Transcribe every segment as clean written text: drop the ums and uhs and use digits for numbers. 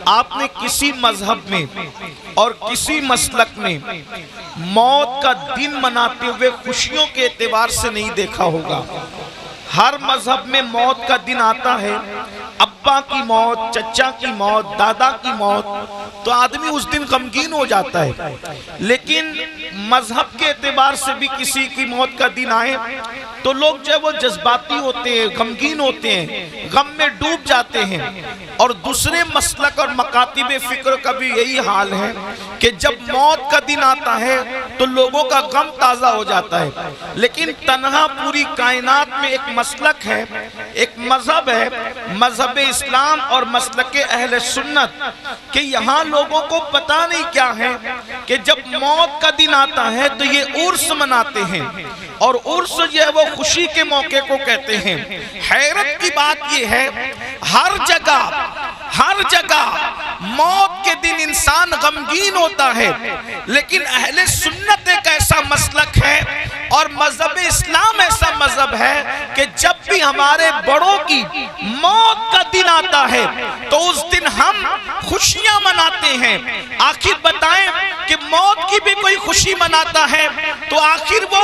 آپ نے کسی مذہب میں اور کسی مسلک میں موت کا دن مناتے ہوئے خوشیوں کے اعتبار سے نہیں دیکھا ہوگا۔ ہر مذہب میں موت کا دن آتا ہے، ابا کی موت، چچا کی موت، دادا کی موت، تو آدمی اس دن غمگین ہو جاتا ہے۔ لیکن مذہب کے اعتبار سے بھی کسی کی موت کا دن آئے تو لوگ جو ہے وہ جذباتی ہوتے ہیں، غمگین ہوتے ہیں، غم میں ڈوب جاتے ہیں۔ اور دوسرے مسلک اور مکاتب فکر کا بھی یہی حال ہے کہ جب موت کا دن آتا ہے تو لوگوں کا غم تازہ ہو جاتا ہے۔ لیکن تنہا پوری کائنات میں ایک مسلک ہے، ایک مذہب ہے، مذہب اسلام اور مسلک اہل سنت، کہ یہاں لوگوں کو پتہ نہیں کیا ہے کہ جب موت کا دن آتا ہے تو یہ عرس مناتے ہیں، اور عرس جو ہے وہ خوشی کے موقع کو کہتے ہیں۔ حیرت کی بات یہ ہے، ہر جگہ موت کے دن انسان غمگین ہوتا ہے، لیکن اہل سنت ایک ایسا مسلک ہے اور مذہب اسلام ایسا مذہب ہے کہ جب بھی ہمارے بڑوں کی موت کا دن آتا ہے تو اس دن ہم خوشیاں مناتے ہیں۔ آخر بتائیں کہ موت کی بھی کوئی خوشی مناتا ہے تو آخر وہ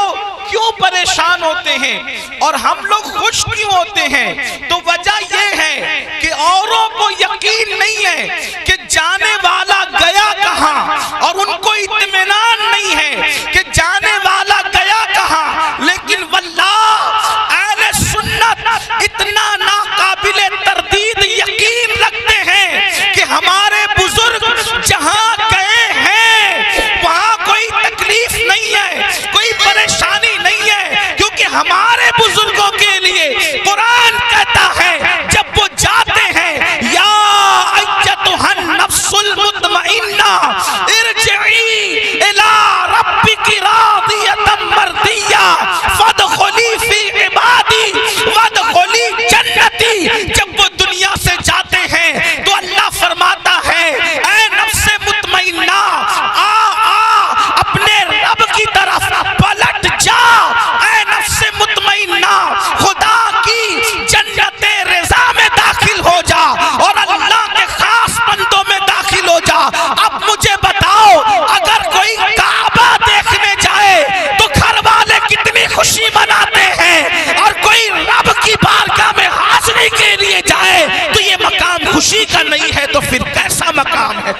کیوں پریشان ہوتے ہیں اور ہم لوگ خوش کیوں ہوتے ہیں؟ تو وجہ یہ ہے کہ اوروں کو یقین نہیں ہے کہ جانے والا گیا کہاں، اور ان کو اطمینان نہیں ہے کہ جانے والا گیا کہاں، لیکن واللہ اہل سنت اتنا ناقابل تردید یقین رکھتے ہیں کہ ہمارے بزرگ جہاں گئے ہیں وہاں کوئی تکلیف نہیں ہے، کوئی پریشانی نہیں ہے، کیونکہ ہمارے بزرگوں کے لیے قرآن کہتا ہے جب وہ جاتے ہیں یا ایتھا النفس المطمئنہ ارجعی الی ربک راضیۃ مرضیہ فادخلی فی عبادی وادخلی جنتی۔ جب وہ دنیا سے جاتے ہیں تو اللہ فرماتا ہے اے نفس مطمئنہ اپنے رب کی طرف پلٹ جا، اے نفس مطمئنہ خدا کی جنت رضا میں داخل ہو جا اور اللہ کے خاص بندوں میں داخل ہو جا۔ اب مجھے بتاؤ، اگر کوئی کعبہ دیکھنے جائے تو گھر والے کتنی خوشی مناتے ہیں، اور کوئی رب کی بارگاہ میں حاضری کے لیے جائے تو یہ مقام خوشی کا نہیں ہے تو پھر کیسا مقام ہے؟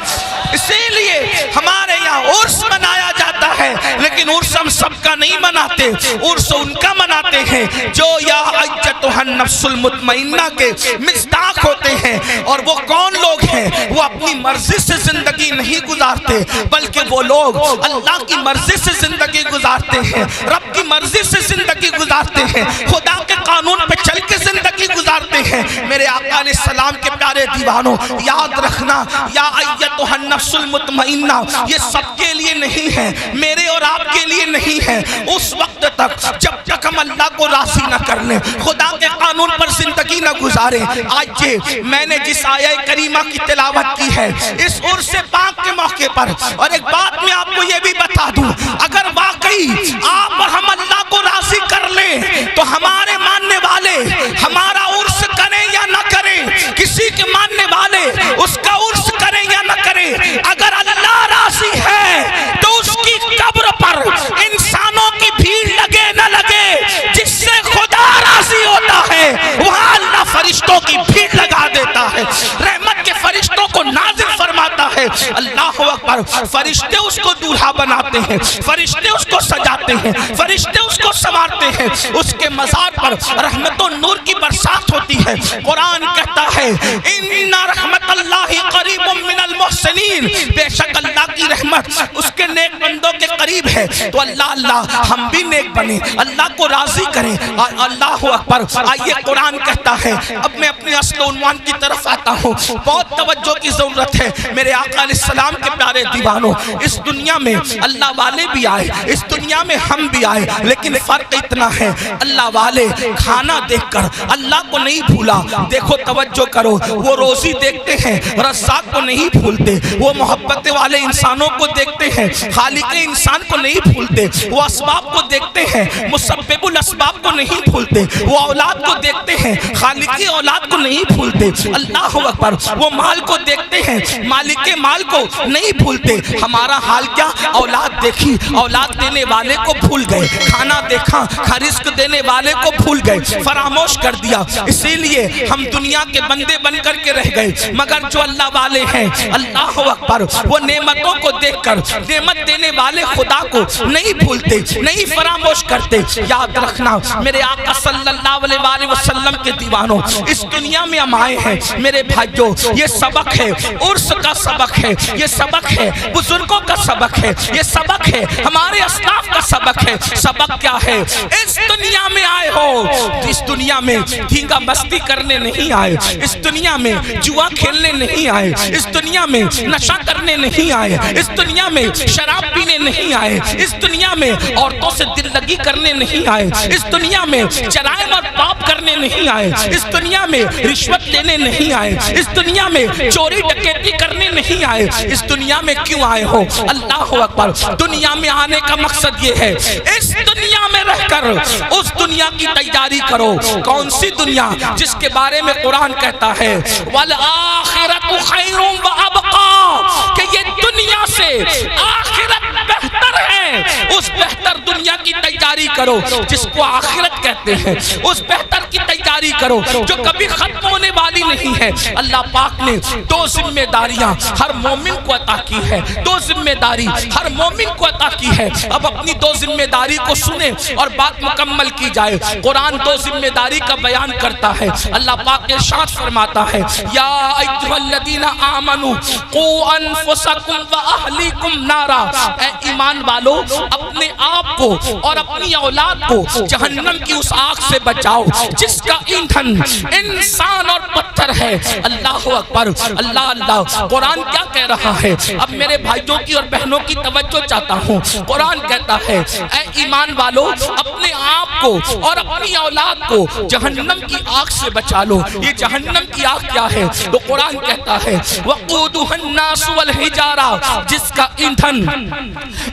اسی لیے ہمارے یہاں عرس منایا جاتا ہے، لیکن عرس ہم سب کا نہیں مناتے، عرس ان کا مناتے ہیں جو یا ایتھا النفس المطمئنہ کے مصداق ہوتے ہیں۔ اور وہ کون لوگ ہیں؟ وہ اپنی مرضی سے زندگی نہیں گزارتے، بلکہ وہ لوگ اللہ کی مرضی سے زندگی گزارتے ہیں، رب کی مرضی سے زندگی گزارتے ہیں، خدا کے قانون پہ چل کے زندگی گزارتے ہیں۔ میرے آقا علیہ السلام کے پیارے دیوانوں، یاد رکھنا یا ایتھا النفس المطمئنہ یہ سب کے لیے نہیں ہے، میرے اور آپ کے لیے نہیں ہے۔ اس وقت تک جب تک ہم اللہ کو راضی نہ کر لیں، خدا کے قانون پر زندگی نہ گزاریں۔ آج یہ میں نے جس آیہ کریمہ کی تلاوت کی ہے اس عرس پاک کے موقع پر، اور ایک بات میں آپ کو یہ بھی بتا دوں، اگر واقعی آپ اور ہم اللہ کو راضی کر لیں تو ہمارے ماننے والے ہمارا عرس کریں یا نہ کریں، کسی کے ماننے والے اس کا عرس کریں یا نہ کریں، اگر اللہ راضی ہے تو اس کی قبر پر انسانوں کی بھیڑ لگے نہ لگے، جس سے خدا راضی ہوتا ہے وہاں اللہ فرشتوں کی بھیڑ لگا دیتا ہے، رحمت کے فرشتوں کو نازل فرماتا ہے۔ اللہ اکبر، فرشتے اس کو دولہا بناتے ہیں، فرشتے اس کو سجاتے ہیں، فرشتے اس کو سنوارتے ہیں، اس کے مزار پر رحمت و نور کی برسات ہوتی ہے۔ قرآن کہتا ہے ان رحمت اللہ قریب من المحسنین، بے شک اللہ کی رحمت اس کے نیک بندوں کے قریب ہے۔ تو اللہ ہم بھی نیک بنیں، اللہ کو راضی کریں۔ اللہ اکبر، آئیے قرآن کہتا ہے، اب میں اپنے اصل عنوان کی طرف آتا ہوں، بہت توجہ کی ضرورت ہے میرے آقا علیہ السلام کے پیارے دیوانوں۔ اس دنیا میں اللہ والے بھی آئے، اس دنیا میں ہم بھی آئے، لیکن فرق اتنا ہے، اللہ والے کھانا دیکھ کر اللہ کو نہیں بھولا۔ دیکھو توجہ کرو، وہ روزی دیکھتے ہیں رزاق کو نہیں بھولتے، وہ محبت والے انسانوں کو دیکھتے ہیں خالق انسان انسان کو نہیں بھولتے، وہ اسباب کو دیکھتے ہیں، مسبب الاسباب کو نہیں بھولتے، وہ اولاد کو دیکھتے ہیں، خالقی اولاد کو نہیں بھولتے، اللہ اکبر، وہ مال کو دیکھتے ہیں، مالک مال کو نہیں بھولتے۔ ہمارا حال کیا؟ اولاد دیکھی، اولاد دینے والے کو بھول گئے، کھانا دیکھا، رزق دینے والے کو بھول گئے، فراموش کر دیا۔ اسی لیے ہم دنیا کے بندے بن کر کے رہ گئے، مگر جو اللہ والے ہیں، اللہ اکبر، وہ نعمتوں کو دیکھ کر نعمت دینے والے خدا کو نہیں بھولتے، نہیں فراموش کرتے۔ یاد رکھنا میرے آقا صلی اللہ علیہ وآلہ وسلم کے دیوانوں، اس دنیا میں ہم آئے ہیں میرے بھائیوں، یہ سبق ہے، عرس کا سبق ہے، یہ سبق ہے بزرگوں کا سبق ہے، یہ سبق ہے ہمارے اسلاف کا سبق ہے۔ سبق کیا ہے؟ اس دنیا میں آئے ہو، اس دنیا میں دھینگا مستی کرنے نہیں آئے، اس دنیا میں جوا کھیلنے نہیں آئے، اس دنیا میں نشہ کرنے نہیں آئے، اس دنیا میں شراب پینے نہیں آئے، اس دنیا میں عورتوں سے دل لگی کرنے نہیں آئے، اس دنیا میں جرائم اور پاپ کرنے نہیں آئے، اس دنیا میں رشوت لینے نہیں آئے، اس دنیا میں چوری ڈکیتی کرنے نہیں آئے۔ اس دنیا میں کیوں آئے ہو؟ اللہ اکبر، دنیا میں آنے کا مقصد یہ ہے اس دنیا میں رہ کر اس دنیا کی تیاری کرو۔ کون سی دنیا؟ جس کے بارے میں قرآن کہتا ہے وَالْآخِرَةُ خَيْرٌ وَأَبْقَىٰ، کہ یہ دنیا سے آخرت بہتر ہے۔ اس بہتر دنیا کی تیاری کرو جس کو آخرت کہتے ہیں، اس بہتر کی تیاری کرو جو کبھی ختم ہونے والی نہیں ہے۔ اللہ پاک نے دو ذمہ داریاں ہر مومن کو عطا کی ہے، دو ذمہ داری ہر مومن کو عطا کی ہے۔ اب اپنی دو ذمہ داری کو سنیں اور بات مکمل کی جائے۔ قرآن دو ذمہ داری کا بیان کرتا ہے۔ اللہ پاک ارشاد فرماتا ہے یا ایھا الذین آمنوا قوا انفسکم واہلیکم نارا، اے ایمان والو اپنے آپ کو اور اپنی اولاد کو جہنم کی اس آگ سے بچاؤ جس کا ایندھن انسان اور پتھر ہے۔ اللہ اکبر، اللہ اللہ۔ قرآن کیا کہہ رہا ہے؟ اب میرے بھائیوں کی اور بہنوں کی توجہ چاہتا ہوں۔ قرآن کہتا ہے اے ایمان والو اپنے آپ کو اور اپنی اولاد کو جہنم کی آگ سے بچا لو۔ یہ جہنم کی آگ کیا ہے؟ تو قرآن کہتا ہے وقودها الناس والحجارہ، جس کا ایندھن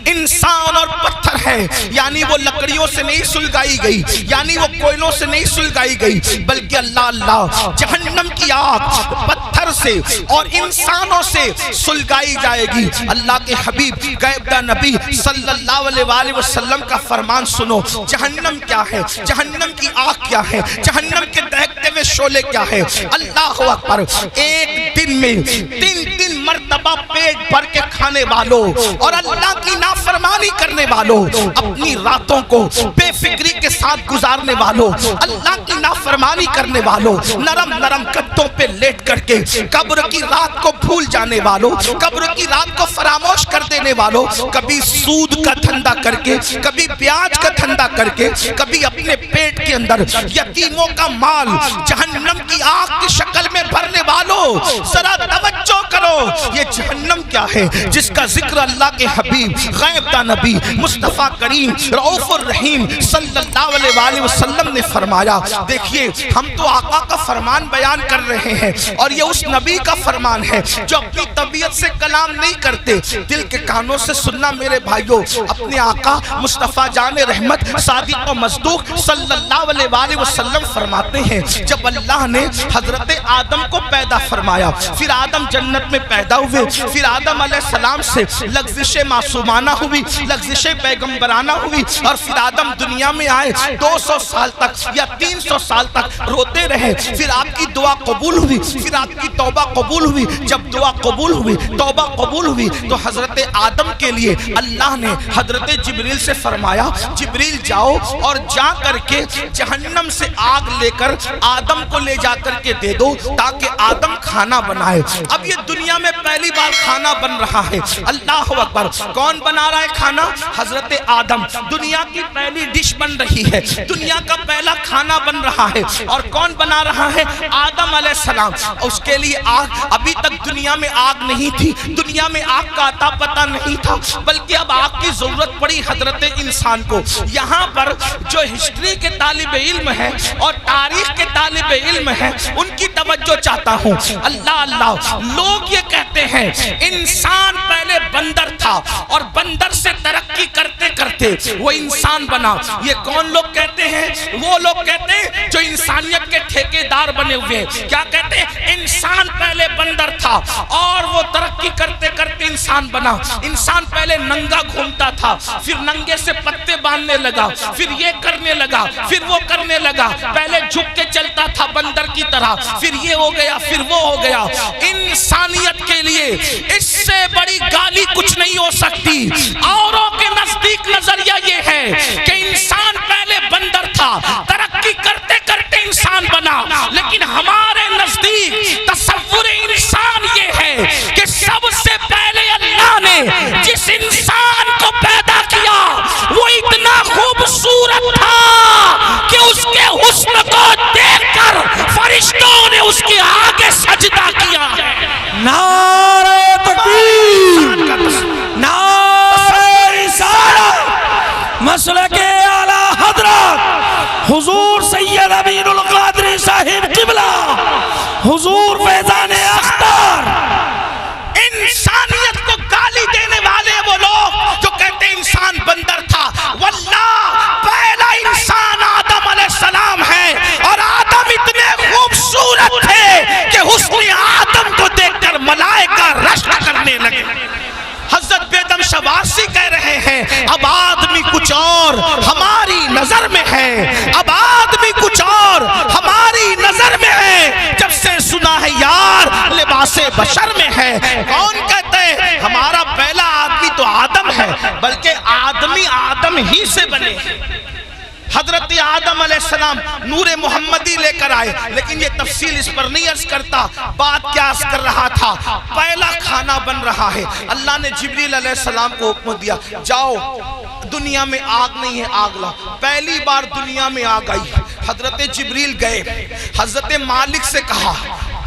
انسان اور پتھر ہے، یعنی وہ لکڑیوں سے نہیں سلگائی گئی، یعنی وہ کوئلوں سے نہیں سلگائی گئی، بلکہ اللہ اللہ جہنم کی آگ پتھر سے اور انسانوں سے سلگائی جائے گی۔ اللہ کے حبیب غیبدہ نبی صلی اللہ علیہ وآلہ وسلم کا فرمان سنو۔ جہنم کیا ہے؟ جہنم کی آگ کیا ہے؟ جہنم کے دہکتے ہوئے شعلے کیا ہے؟ اللہ اکبر، ایک دن میں تین مرتبہ پیٹ بھر کے کھانے والوں اور اللہ کی نافرمانی کرنے والوں، اپنی راتوں کو بے فکری کے ساتھ گزارنے والوں، اللہ کی نافرمانی کرنے والوں، نرم نرم گدوں پہ لیٹ کر کے قبر کی رات کو بھول جانے والوں، قبر کی رات کو فراموش کر دینے والوں، کبھی سود کا دھندا کر کے، کبھی بیاج کا دھندا کر کے، کبھی اپنے پیٹ کے اندر یتیموں کا مال جہنم کی آگ کی شکل میں بھرنے والوں، ذرا توجہ کرو۔ یہ جہنم کیا ہے جس کا ذکر اللہ کے حبیب غیبدہ نبی مصطفیٰ کریم رؤوف الرحیم صلی اللہ علیہ وآلہ وسلم نے فرمایا۔ دیکھیے ہم تو آقا کا فرمان بیان کر رہے ہیں اور یہ اس نبی کا فرمان ہے جو اپنی طبیعت سے کلام نہیں کرتے، دل کے کانوں سے سننا میرے بھائیوں۔ اپنے آقا مصطفیٰ جان رحمت صادق و مصدوق صلی اللہ علیہ وآلہ وسلم فرماتے ہیں جب اللہ نے حضرت آدم کو پیدا فرمایا، پھر آدم جنت میں پیدا ہوئے، پھر آدم علیہ السلام سے لغزش معصومانہ ہوئی، لغزش پیغمبرانہ ہوئی، اور پھر آدم دنیا میں آئے 200 سال تک یا 300 سال تک روتے رہے، پھر آپ کی دعا قبول ہوئی، پھر آپ کی توبہ قبول ہوئی۔ جب دعا قبول ہوئی، توبہ قبول ہوئی، تو حضرت آدم کے لیے اللہ نے حضرت جبریل سے فرمایا جبریل جاؤ اور جا کر کے جہنم سے آگ لے کر آدم کو لے جا کر کے دے دو تاکہ آدم کھانا بنائے۔ اب یہ دنیا میں پہلی بار کھانا بن رہا ہے۔ اللہ اکبر، کون بنا رہا ہے کھانا؟ حضرت آدم۔ دنیا کی پہلی ڈش بن رہی ہے، دنیا کا پہلا کھانا بن رہا ہے، اور کون بنا رہا ہے؟ آدم علیہ السلام۔ اس کے لیے آگ، ابھی تک دنیا میں آگ نہیں تھی، دنیا میں آگ کا عطا پتہ نہیں تھا، بلکہ اب آگ کی ضرورت پڑی حضرت انسان کو۔ یہاں پر جو ہسٹری کے طالب علم ہیں اور تاریخ کے طالب علم ہیں ان کی توجہ چاہتا ہوں۔ اللہ اللہ، لوگ یہ کہتے کہتے ہیں انسان پہلے بندر تھا اور بندر سے ترقی کرتے کرتے وہ انسان بنا. یہ کون لوگ کہتے ہیں؟ وہ لوگ کہتے ہیں جو انسانیت کے ٹھیکیدار بنے ہوئے ہیں. کیا کہتے ہیں؟ انسان پہلے بندر تھا اور وہ ترقی کرتے کرتے انسان بنا. انسان پہلے ننگا گھومتا تھا، پھر ننگے سے پتے باندھنے لگا، پھر یہ کرنے لگا، پھر وہ کرنے لگا. پہلے جھک کے چلتا تھا بندر کی طرح، پھر یہ ہو گیا، پھر وہ ہو گیا. انسانیت کے لیے اس سے بڑی گالی کچھ نہیں ہو سکتی. اوروں کے نزدیک نظریہ یہ ہے کہ انسان پہلے بندر تھا، ترقی کرتے کرتے انسان بنا، لیکن ہمارے نزدیک تصور انسان یہ ہے کہ سب سے پہلے اللہ نے جس انسان کو پیدا کیا وہ اتنا خوبصورت تھا کہ اس کے حسن کو دیکھ کر فرشتوں نے اس کے آگے سجدہ کیا. نعرہ تکبیر، نعرہ رسالت، مسلک اعلی حضرت حضور سید امین القادری صاحب قبلہ، حضور فیضان اختر. انسانیت کو گالی دینے والے وہ لوگ جو کہتے ہیں انسان بندر تھا. واللہ پہلا انسان آدم علیہ السلام ہے، اور آدم اتنے خوبصورت تھے کہ حسن آدم کو دیکھ کر ملائکہ رشک کرنے لگے. حضرت بیدم شواسی کہہ رہے ہیں اب آدمی کچھ اور ہماری نظر میں ہے، اب آدمی کچھ اور ہماری نظر میں ہے. جب سے سنا ہے یار لباس بشر میں ہے. کون کہتے ہیں ہمارا پہلا آدمی تو آدم ہے، بلکہ آدمی آدم ہی سے بنے. حضرت آدم علیہ السلام نور محمدی لے کر آئے، لیکن یہ تفصیل اس پر نہیں عرض کرتا. بات کیا عرض کر رہا تھا؟ پہلا کھانا بن رہا ہے. اللہ نے جبریل علیہ السلام کو حکم دیا جاؤ دنیا میں آگ نہیں ہے آگ لاؤ. پہلی بار دنیا میں آگ آئی. حضرت جبریل گئے، حضرت مالک سے کہا.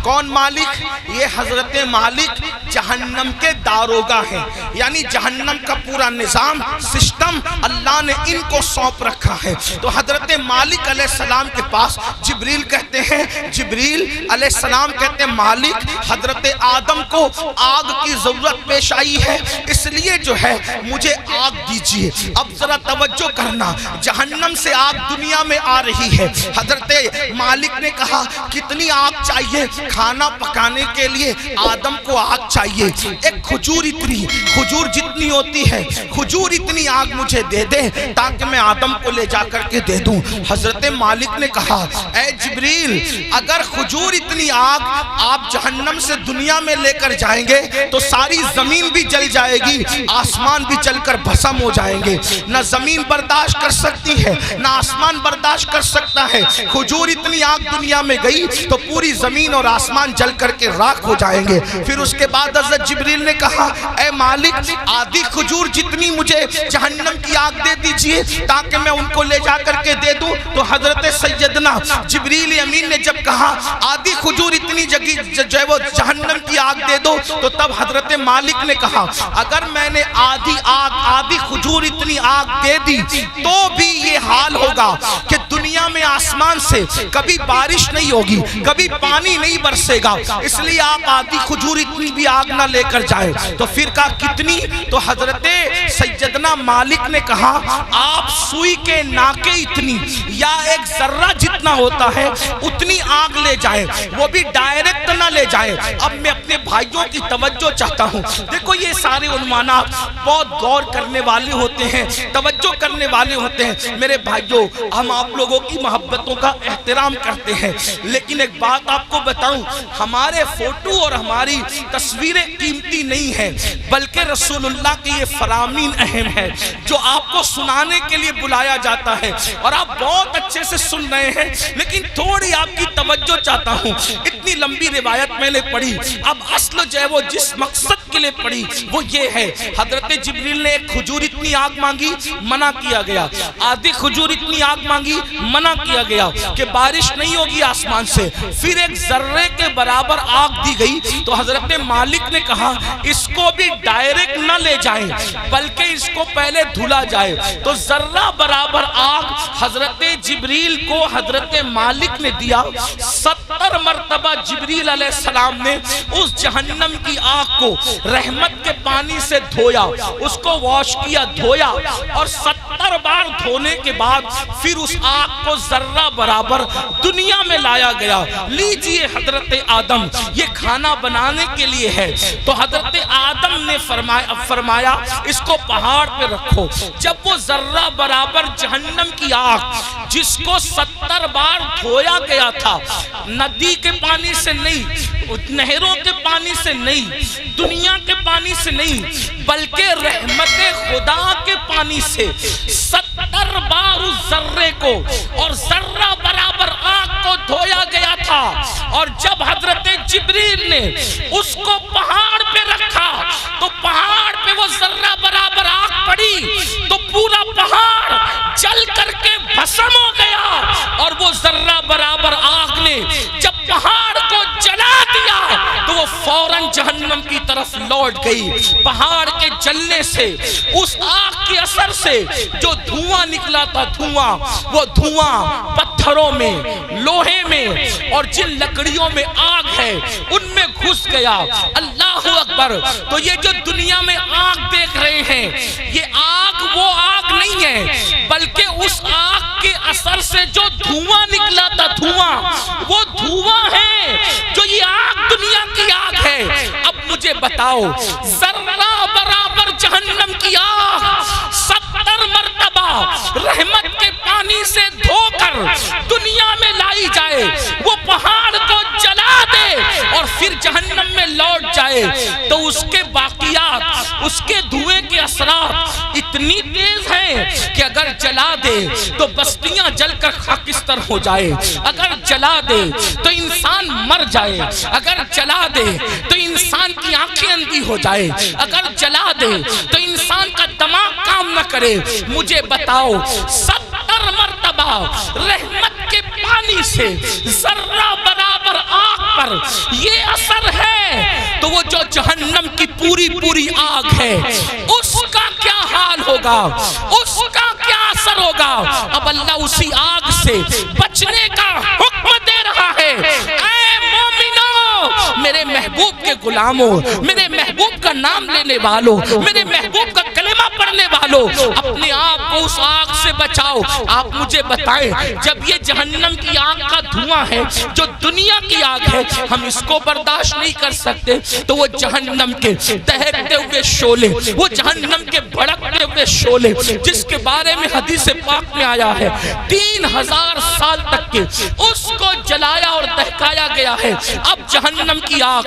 کون مالک؟ یہ حضرت مالک جہنم کے داروغہ ہیں، یعنی جہنم کا پورا نظام سسٹم اللہ نے ان کو سونپ رکھا ہے. تو حضرت مالک علیہ السلام کے پاس جبریل کہتے ہیں، جبریل علیہ السلام کہتے ہیں مالک حضرت آدم کو آگ کی ضرورت پیش آئی ہے، اس لیے جو ہے مجھے آگ دیجیے. اب ذرا توجہ کرنا، جہنم سے آگ دنیا میں آ رہی ہے. حضرت مالک نے کہا کتنی آگ چاہیے؟ کھانا پکانے کے لیے آدم کو آگ چاہیے. ایک کھجور اتنی، کھجور جتنی ہوتی ہے کھجور اتنی آگ مجھے دے دے تاکہ میں آدم کو لے جا کر کے دے دوں. حضرت مالک نے کہا اے جبریل اگر کھجور اتنی آگ آپ جہنم سے دنیا میں لے کر جائیں گے تو ساری زمین بھی جل جائے گی، آسمان بھی جل کر بھسم ہو جائیں گے. نہ زمین برداشت کر سکتی ہے نہ آسمان برداشت کر سکتا ہے. کھجور اتنی آگ دنیا میں گئی تو پوری زمین اور آسمان جل کر کے راکھ ہو جائیں گے. پھر اس کے بعد حضرت جبریل نے کہا اے مالک آدھی کھجور جتنی مجھے جہنم کی آگ دے دیجئے تاکہ میں ان کو لے جا کر کے دے دوں. تو حضرت سیدنا جبریل امین نے جب کہا آدھی کھجور اتنی جو ہے وہ جہنم کی آگ دے دو، تو تب حضرت مالک نے کہا اگر میں نے آدھی کھجور اتنی آگ دے دی تو بھی یہ حال ہوگا کہ دنیا میں آسمان سے کبھی بارش نہیں ہوگی، کبھی پانی نہیں برسے گا، اس لیے آپ آدھی کھجور اتنی بھی آگ نہ لے کر جائیں. تو پھر کہا کتنی؟ تو حضرت سیدنا مالک نے کہا آپ سوئی کے ناکے اتنی یا ایک ذرہ جتنا ہوتا ہے اتنی آگ لے جائیں، وہ بھی ڈائریکٹ نہ لے جائیں. اب میں اپنے بھائیوں کی توجہ چاہتا ہوں. دیکھو یہ سارے عنوانات بہت غور کرنے والے ہوتے ہیں، توجہ کرنے والے ہوتے ہیں. میرے بھائیوں ہم آپ لوگوں کی محبتوں کا احترام کرتے ہیں، لیکن ایک بات آپ کو بتاؤں، ہمارے فوٹو اور ہماری تصویریں قیمتی نہیں ہیں، بلکہ رسول اللہ کے یہ فرامین اہم ہے جو آپ کو سنانے کے لیے بلایا جاتا ہے، اور آپ بہت اچھے سے سن رہے ہیں. لیکن تھوڑی آپ کی توجہ چاہتا ہوں. اتنی لمبی روایت میں نے پڑھی، اب اصل جو ہے وہ جس مقصد کے لیے پڑھی وہ یہ ہے حضرت جبریل نے ایک کھجور اتنی آگ مانگی، منع کیا گیا. آدھی کھجور اتنی آگ مانگی، منع کیا گیا کہ بارش نہیں ہوگی آسمان سے. پھر ایک ذرے کے برابر آگ دی گئی تو حضرت مالک نے کہا اس کو بھی ڈائریکٹ نہ لے جائیں بلکہ اس کو پہلے دھلا جائے. تو ذرہ برابر آگ حضرت جبریل کو حضرت مالک نے دیا. 70 مرتبہ جبریل علیہ السلام نے اس جہنم کی آگ کو رحمت کے پانی سے دھویا، اس کو واش کیا، دھویا، اور 70 بار دھونے کے بعد پھر اس آگ کو ذرہ برابر دنیا میں لایا گیا۔ لیجئے حضرت آدم، یہ کھانا بنانے کے لیے ہے، تو حضرت آدم نے فرمایا اس کو پہاڑ پہ رکھو۔ جب وہ ذرہ برابر جہنم کی آگ جس کو 70 بار دھویا گیا تھا، ندی کے پانی سے نہیں، نہروں کے پانی سے نہیں، دنیا کے پانی سے نہیں، بلکہ رحمت خدا کے پانی سے 70 بار اس ذرے کو اور ذرہ برابر آگ کو دھویا گیا تھا۔ اور جب حضرت جبریل نے اس کو پہاڑ پہ رکھا تو پہاڑ پہ وہ ذرہ برابر آگ پڑی تو پورا پہاڑ جل کر کے بھسم ہو گیا، اور وہ ذرہ برابر آگ نے جب پہاڑ کو جلا دیا تو وہ فوراً جہنم کی طرف لوٹ گئی۔ پہاڑ کے جلنے سے، اس آگ کے اثر سے جو دھواں نکلا تھا، وہ دھواں پتھروں میں، لوہے میں اور جن لکڑیوں میں آگ ہے ان میں گھس گیا۔ اللہ اکبر! تو یہ جو دنیا میں آگ دیکھ رہے ہیں، یہ آگ وہ آگ نہیں ہے، بلکہ اس آگ کے اثر سے جو دھواں نکلا تھا، وہ دھواں ہے جو یہ آگ دنیا کی آگ ہے۔ اب مجھے بتاؤ، ذرہ برابر جہنم کی آگ 70 مرتبہ رحمت کے پانی سے دھو کر دنیا میں لائی جائے، وہ پہاڑ کو جلا دے اور پھر جہنم میں لوٹ جائے، تو اس کے باقیات، اس کے دھوئے کے اثرات اتنی تیز ہیں کہ اگر جلا دے تو بستیاں جل کر خاکستر ہو جائے، اگر جلا دے تو انسان مر جائے، اگر جلا دے تو انسان کی آنکھیں اندھی ہو جائے، اگر جلا دے تو انسان کا دماغ کام نہ کرے۔ مجھے بتاؤ، 70 مرتبہ رحمت کے پانی سے ذرہ برابر آگ پر یہ اثر ہے، تو وہ جو جہنم کی پوری آگ ہے اس کا کیا حال ہوگا، اس کا کیا اثر ہوگا؟ اب اللہ اسی آگ سے بچنے کا حکم دے رہا ہے۔ اے مومنو، میرے محبوب کے غلاموں، میرے محبوب کا نام لینے والوں، میرے محبوب کا کلمہ پڑھنے والوں، اپنے آپ کو اس آگ سے بچاؤ۔ آپ مجھے بتائیں، جب یہ جہنم کی آگ کا دھواں ہے جو دنیا کی آگ ہے، ہم اس کو برداشت نہیں کر سکتے، تو وہ جہنم کے دہکتے ہوئے شعلے، وہ جہنم کے بھڑکتے ہوئے شعلے جس کے بارے میں حدیث پاک میں آیا ہے 3000 سال تک کے اس کو جلایا اور دہکایا گیا ہے۔ اب جہنم کی آگ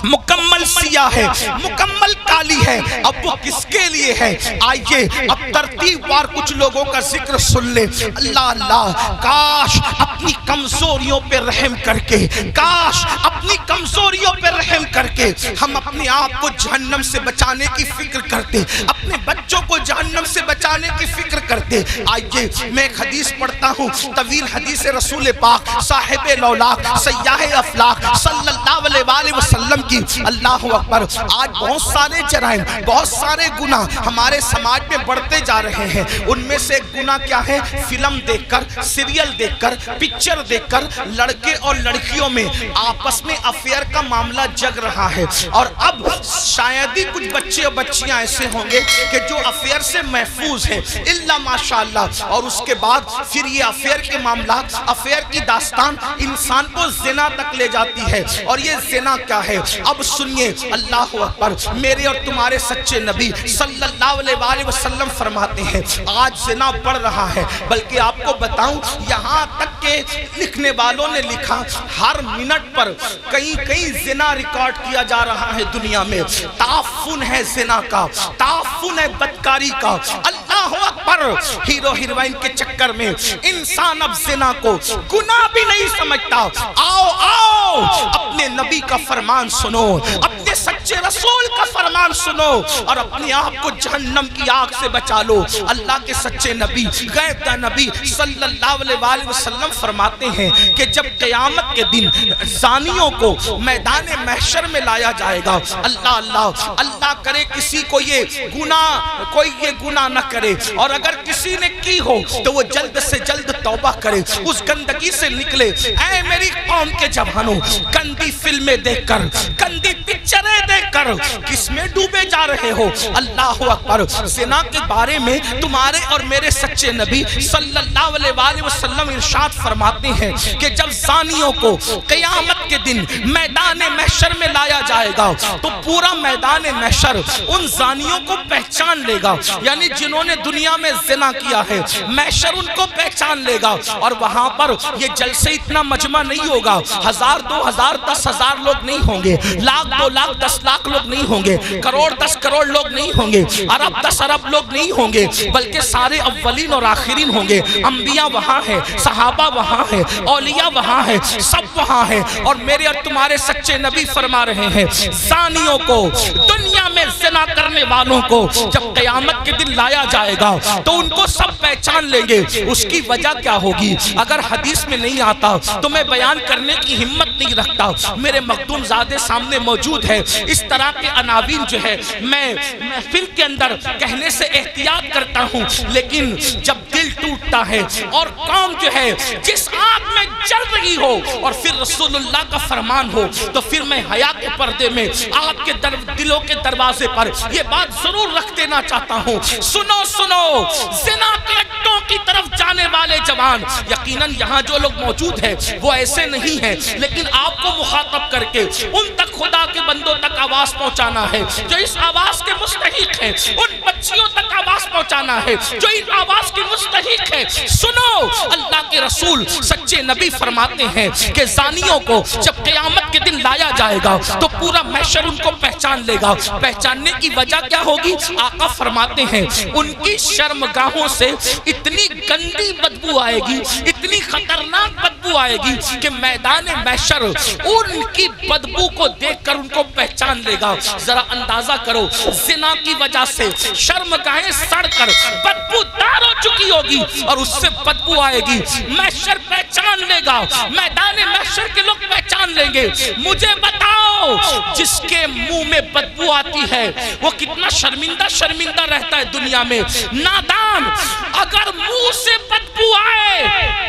مکمل سیاہ ہے، مکمل کالی ہے، اب وہ کس کے لیے ہے؟ آئیے اب ترتیب وار کچھ لوگوں کا ذکر سن لے۔ اللہ اللہ، کاش اپنی کمزوریوں پہ رحم کر کے، کاش اپنی کمزوریوں پہ رحم کر کے ہم اپنے آپ کو جہنم سے بچانے کی فکر کرتے، اپنے بچوں کو جہنم سے بچانے کی فکر کرتے۔ آئیے میں ایک حدیث پڑھتا ہوں، طویل حدیث رسول پاک صاحب لولاک سیاح افلاک صلی اللہ علیہ وسلم کی۔ اللہ اکبر! آج بہت سارے جرائم، بہت سارے گناہ ہمارے سماج میں بڑھتے جا رہے ہیں۔ ان میں سے ایک گناہ کیا ہے؟ فلم دیکھ کر، سیریل دیکھ کر، پکچر دیکھ کر لڑکے اور لڑکیوں میں آپس میں افیئر کا معاملہ جگ رہا ہے۔ اور اب شاید ہی کچھ بچے اور بچیاں ایسے ہوں گے کہ جو افیئر سے محفوظ ہیں، الا ماشاءاللہ۔ اور اس کے بعد پھر یہ افیئر کے معاملات، افیئر کی داستان انسان کو زنا تک لے جاتی ہے۔ اور یہ زنا کیا ہے؟ اب سنیے، اللہ اکبر! میرے اور تمہارے سچے نبی صلی اللہ علیہ وسلم فرماتے ہیں آج زنا بڑھ رہا ہے، بلکہ آپ کو بتاؤں یہاں تک کہ لکھنے والوں نے لکھا ہر منٹ پر کئی زنا ریکارڈ کیا جا رہا ہے دنیا میں۔ تعفن ہے زنا کا، تعفن ہے بدکاری کا۔ اللہ اکبر! ہیرو ہیروئن کے چکر میں انسان اب زنا کو گناہ بھی نہیں سمجھتا۔ آؤ آؤ، اپنے نبی کا فرمان سنو، اپنے سچے رسول کا فرمان سنو اور اپنے آپ کو جہنم کی آگ سے بچا لو۔ اللہ کے سچے نبی، غیب کا نبی صلی اللہ علیہ وسلم فرماتے ہیں کہ جب قیامت کے دن زانیوں کو میدان محشر میں لایا جائے گا، اللہ اللہ اللہ کرے کسی کو یہ گناہ نہ کرے، اور اگر کسی نے کی ہو تو وہ جلد سے جلد توبہ کرے، اس گندگی سے نکلے۔ اے میری قوم کے جوانوں، گندی فلمیں دیکھ کر، گندی پکچریں دیکھ کر کس میں ڈوبے جا رہے ہو؟ اللہ اکبر۔ زنا کے بارے میں تمہارے اور میرے سچے نبی صلی اللہ علیہ وآلہ وسلم ارشاد فرماتے ہیں کہ جب زانیوں کو قیامت کے دن میدان محشر میں لایا جائے گا تو پورا میدان محشر ان زانیوں کو پہچان لے گا، یعنی جنہوں نے دنیا میں زنا کیا ہے محشر ان کو پہچان لے گا، اور وہاں پر یہ جلسے اتنا مجمع نہیں ہوگا، 1000 2000 10,000 لوگ نہیں ہوں گے، 1,00,000 2,00,000 10 لاکھ لوگ نہیں ہوں گے، کروڑ 10 کروڑ لوگ نہیں ہوں گے، ارب 10 ارب لوگ نہیں ہوں گے، بلکہ سارے اولین اور آخرین ہوں گے۔ انبیاء وہاں ہیں، صحابہ وہاں ہیں، اولیاء وہاں ہیں، سب وہاں ہیں، اور میرے اور تمہارے سچے نبی فرما رہے ہیں زانیوں کو، دنیا میں زنا کرنے والوں کو جب قیامت کے دن لایا جائے گا تو ان کو سب پہچان لیں گے۔ اس کی وجہ کیا ہوگی؟ اگر حدیث میں نہیں آتا تو میں بیان کرنے کی ہمت نہیں رکھتا، میرے مخدوم زادے سامنے موجود ہے۔ اس طرح کے عناوین جو ہے میں محفل کے اندر کہنے سے احتیاط کرتا ہوں، لیکن جب دل ٹوٹتا ہے اور قوم جو ہے جس آگ میں جل رہی ہو اور پھر رسول اللہ کا فرمان ہو، تو پھر میں حیا کے پردے میں آپ کے دلوں کے دروازے پر یہ بات ضرور رکھ دینا چاہتا ہوں، سنو سنو زنا کے اڈوں کی طرف جانے والے جوان، یقیناً یہاں جو لوگ موجود ہیں وہ ایسے نہیں ہیں، لیکن آپ کو مخاطب کر کے ان تک خدا کے بندوں تک آواز پہنچانا ہے جو اس آواز کے مستحق ہیں، ان بچیوں تک آواز پہنچانا ہے جو اس آواز کے مستحق ہیں۔ سنو، اللہ کے رسول سچے نبی فرماتے ہیں کہ زانیوں کو جب قیامت کے دن لایا جائے گا تو پورا محشر ان کو پہچان لے گا۔ پہچاننے کی وجہ کیا ہوگی؟ آقا فرماتے ہیں ان کی شرمگاہوں سے اتنی گندی بدبو آئے گی، اتنی خطرناک بدبو آئے گی کہ میدان محشر ان کی بدبو کو دیکھ کر ان کو پہچان لے گا۔ ذرا اندازہ کرو، زنا کی وجہ سے شرمگاہیں سڑ کر بدبو دار ہو چکی ہوگی اور اس سے بدبو آئے گی، محشر پہچان لے گا، میدان محشر کے لوگ پہچان لیں گے۔ مجھے بتاؤ، جس کے منہ میں بدبو آتی ہے وہ کتنا شرمندہ رہتا ہے دنیا میں۔ نادان، اگر منہ سے بدبو آئے،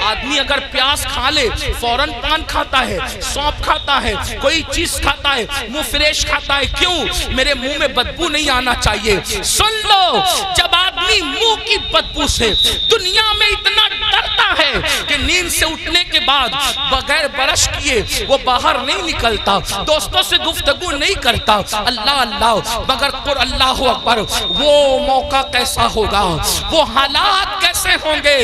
آدمی اگر پیاز کھا لے فوراً پان کھاتا ہے، سونپ کھاتا ہے، کوئی چیز کھاتا ہے، منہ فریش کھاتا ہے، کیوں؟ میرے منہ میں بدبو نہیں آنا چاہیے۔ سن لو، جب آدمی منہ کی بدبو سے دنیا میں اتنا ڈرتا ہے کہ نیند سے اٹھنے کے بعد بغیر برش کیے وہ باہر نہیں نکلتا، دوستوں سے گفتگو نہیں کرتا، اللہ اللہ مگر قر اللہ اکبر، وہ موقع کیسا ہوگا، وہ حالات کیسے ہوں گے؟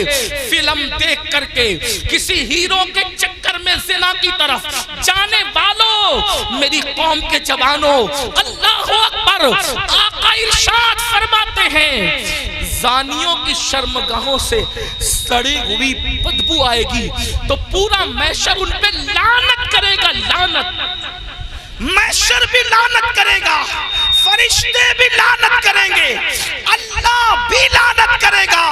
فلم دیکھ کر کے کسی ہیرو کے چکر میں زنا کی طرف جانے والوں، میری قوم کے جوانوں، اللہ اکبر، آقا ارشاد فرماتے ہیں زانیوں کی شرمگاہوں سے سڑی ہوئی بدبو آئے گی تو پورا محشر ان پہ لعنت کرے گا، لعنت، محشر بھی لعنت کرے گا، فرشتے بھی لعنت کریں گے، اللہ بھی لعنت کرے گا،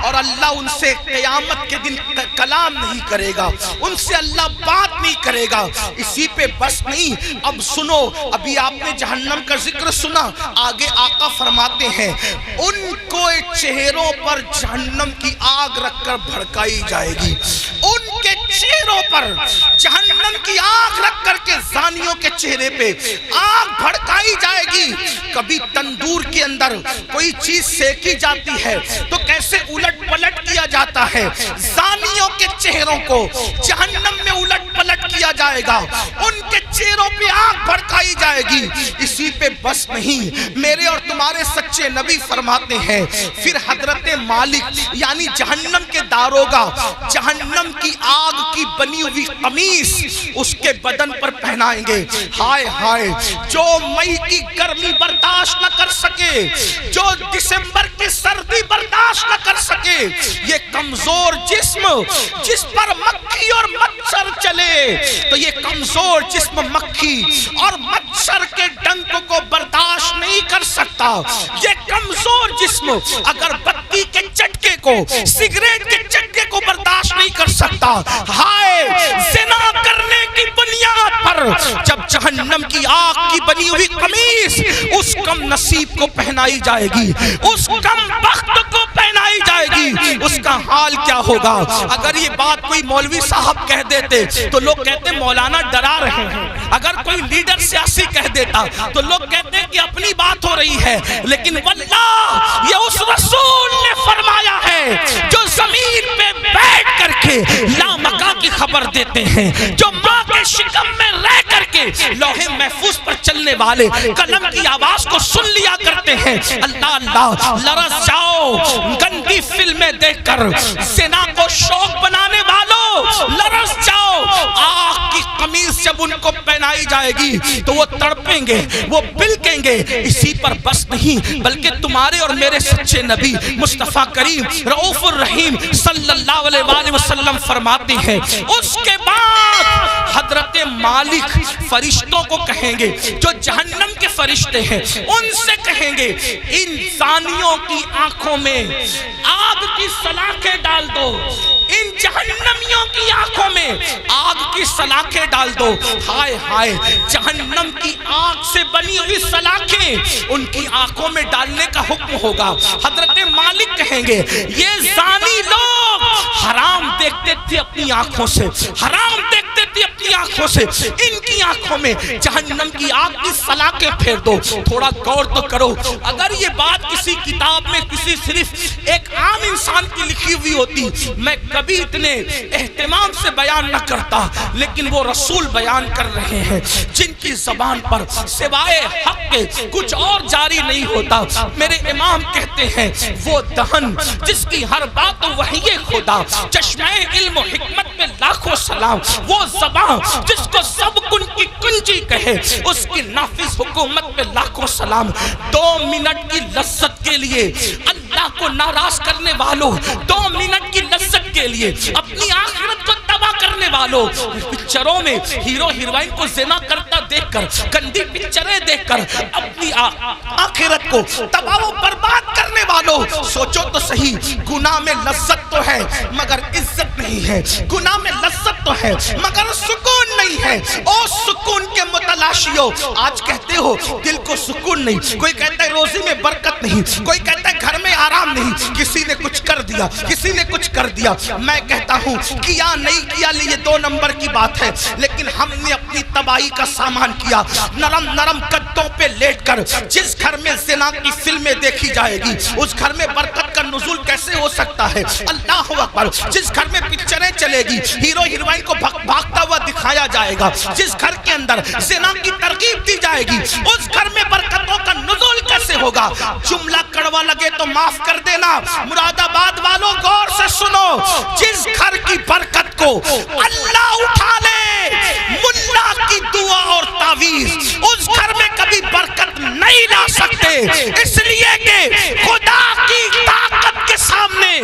اور اللہ ان سے قیامت کے دن کلام نہیں کرے گا، ان سے اللہ بات نہیں کرے گا۔ اسی پہ بس نہیں، اب سنو، ابھی آپ نے جہنم کا ذکر سنا، آگے آقا فرماتے ہیں ان کو چہروں پر جہنم کی آگ رکھ کر بھڑکائی جائے گی، ان کے چہروں پر جہنم کی آگ رکھ کر کے زانیوں کے چہرے پہ آگ بھڑکائی جائے گی۔ کبھی تندور کے اندر کوئی چیز سیکی جاتی ہے تو کیسے الٹ پلٹ کیا جاتا ہے، زانیوں کے چہروں کو جہنم میں الٹ پلٹ کیا جائے گا، ان کے چہروں پہ آگ بھڑکائی جائے گی۔ اسی پہ بس نہیں، میرے اور تمہارے سچے نبی فرماتے ہیں پھر حضرت مالک یعنی جہنم کے داروغہ جہنم کی آگ کی بنی ہوئی قمیص اس کے بدن پر پہنائیں گے۔ ہائے ہائے، جو مئی کی گرمی برداشت نہ کر سکے، جو دسمبر کی سردی برداشت نہ کر سکے، یہ کمزور جسم جس پر مکھی اور مچھر چلے تو یہ کمزور جسم مکھی اور مچھر کے ڈنک کو برداشت نہیں کر سکتا۔ یہ کمزور جسم اگر بتی کے چٹکے کو، سگریٹ کے چٹکے کو برداشت نہیں کر سکتا۔ ہائے، زنا کرنے کی بنیاد پر جب جہنم کی آگ کی بنی ہوئی قمیص اس کم نصیب کو پہنائی جائے گی، اس کم بخت کو پہنائی گی اس کا حال کیا ہوگا. اگر یہ بات کوئی مولوی صاحب کہہ دیتے تو لوگ کہتے مولانا ڈرا رہے ہیں. اگر کوئی لیڈر سیاسی کہہ دیتا تو لوگ کہتے کہ اپنی بات ہو رہی ہے. لیکن واللہ یہ اس رسول نے فرمایا ہے جو زمین پہ بیٹھ کر کے لامکا کی خبر دیتے ہیں, جو ماں کے شکم میں رہ کر کے لوح محفوظ پر چلنے والے قلم کی آواز کو سن لیا کرتے ہیں. اللہ اللہ, لرز جاؤ گندی فلمیں دیکھ کر, زنا کو شوق بنانے والوں لرز جاؤ. آگ کی قمیض جب ان کو پہنائی جائے گی تو وہ تڑپیں گے, وہ بلکیں گے. اسی پر بس نہیں بلکہ تمہارے اور میرے سچے نبی مصطفیٰ کریم رؤوف الرحیم صلی اللہ علیہ وآلہ وسلم فرماتے ہیں اس کے بعد حضرت مالک فرشتوں کو کہیں گے جو جہنم کے فرشتے ہیں, ان سے کہیں گے ان زانیوں کی آنکھوں میں آگ کی سلاخیں ڈال دو, ان جہنمیوں کی آنکھوں میں آگ کی سلاخیں ڈال دو. ہائے ہائے, جہنم کی آگ سے بنی ہوئی سلاخیں ان کی آنکھوں میں ڈالنے کا حکم ہوگا. حضرت مالک کہیں گے یہ زانی لوگ حرام دیکھتے تھے اپنی آنکھوں سے, حرام دیکھتے تھے اپنی آنکھوں سے, ان کی آنکھوں میں جہنم کی آگ کی سلاخیں پھیر دو. تھوڑا غور تو کرو, اگر یہ بات کسی کتاب میں کسی صرف ایک عام انسان کی لکھی ہوئی ہوتی میں کبھی اتنے اہتمام سے بیان نہ کرتا, لیکن وہ رسول بیان کر رہے ہیں جن کی زبان پر سوائے حق کے کچھ اور جاری نہیں ہوتا. میرے امام کہتے ہیں وہ دہن جس کی ہر بات وحی خدا, چشمہ علم و حکمت میں لاکھوں سلام. وہ زبان جس کو سب کن کی کنجی کہے, اس کی نافذ حکومت میں لاکھوں سلام. 2 منٹ کی لذت کے لیے اللہ کو ناراض کرنے والوں, 2 منٹ کی لذت کے لیے اپنی آخرت کو تباہ کرنے والوں, پکچروں میں ہیرو ہیروئن کو زنا کرتا دیکھ کر, گندی پکچریں دیکھ کر اپنی آخرت کو تباہ و برباد کرنے والوں, سوچو تو صحیح, گناہ میں لذت تو ہے مگر عزت نہیں ہے, گناہ میں لذت تو ہے مگر سکون نہیں ہے. او سکون کے متلاشیوں, آج کہتے ہو دل کو سکون نہیں, کوئی کہتا ہے روزی میں برکت نہیں, کوئی کہتا ہے گھر میں آرام نہیں, کسی نے کچھ کر دیا, کسی نے کچھ کر دیا. میں کہتا ہوں کیا نہیں کیا یہ 2 نمبر کی بات ہے, لیکن ہم نے اپنی تباہی کا سامان کیا. نرم نرم گدوں پہ لیٹ کر جس گھر میں زنا کی فلمیں دیکھی جائے گی اس گھر میں برکت کا نزول کیسے ہو سکتا ہے؟ اللہ اکبر. جس گھر میں پکچریں چلے گی, ہیرو ہیروئن کو بھاگتا ہوا دکھایا جائے گا, جس گھر کے اندر زنا کی ترغیب دی جائے گی اس گھر میں برکتوں کا نزول کیسے ہوگا؟ جملہ کڑوا لگے تو معاف کر دینا, مراد آباد والوں غور سے سنو, جس گھر کی برکت کو اللہ اٹھا لے ملا کی دعا اور تعویذ, اس گھر میں کبھی برکت نہیں لا سکتے, اس لیے کہ خدا کی طاقت کے سامنے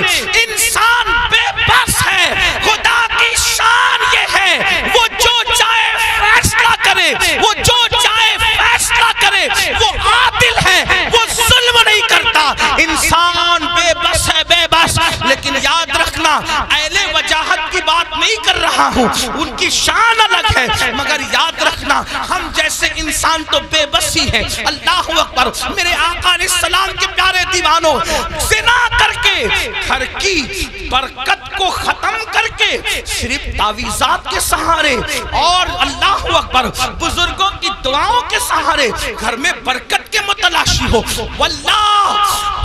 انسان بے بس ہے. خدا کی شان یہ ہے وہ جو چاہے فیصلہ کرے, وہ جو چاہے فیصلہ کرے, وہ عادل ہے, وہ ظلم نہیں کرتا. انسان بے بس ہے, بے بس. لیکن یاد رکھنا اہل وجاہت کی بات نہیں کر رہا ہوں, ان کی شان الگ ہے, مگر یاد رکھنا ہم جیسے انسان تو بے بس ہی ہے. اللہ اکبر. میرے آقا علیہ السلام کے پیارے دیوانوں, زنا کر کے گھر کی برکت کو ختم کر کے صرف تعویذات کے سہارے اور اللہ اکبر بزرگوں کی دعاؤں کے سہارے گھر میں برکت کے متلاشی ہو, واللہ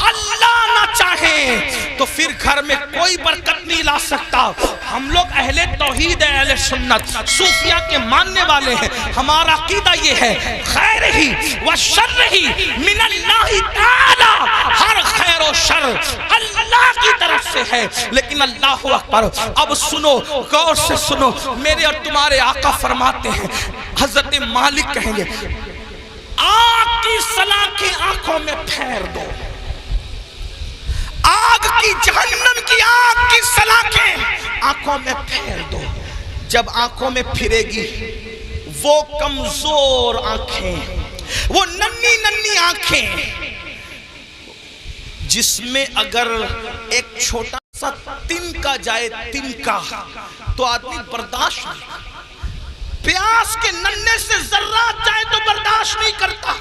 اللہ نہ چاہے تو پھر گھر میں کوئی برکت نہیں لا سکتا. ہم لوگ اہل توحید ہے, اہل سنت, صوفیہ کے ماننے والے ہیں. ہمارا عقیدہ یہ ہے خیر ہی و شر ہی من اللہ تعالی, ہر خیر و شر اللہ کی طرف سے ہے. لیکن اللہ اکبر, اب سنو, غور سے سنو, میرے اور تمہارے آقا فرماتے ہیں, حضرت مالک کہیں گے آگ کی سلاخیں آنکھوں میں پھیر دو, آگ کی جہنم کی آگ کی سلاخیں آنکھوں میں پھیر دو. جب آنکھوں میں پھرے گی وہ کمزور آنکھیں, وہ ننھی ننھی آنکھیں جس میں اگر ایک چھوٹا سا تنکا جائے, تنکا, تو آدمی برداشت نہیں کرتا. پیاس کے ننھے سے ذرات جائے تو برداشت نہیں کرتا.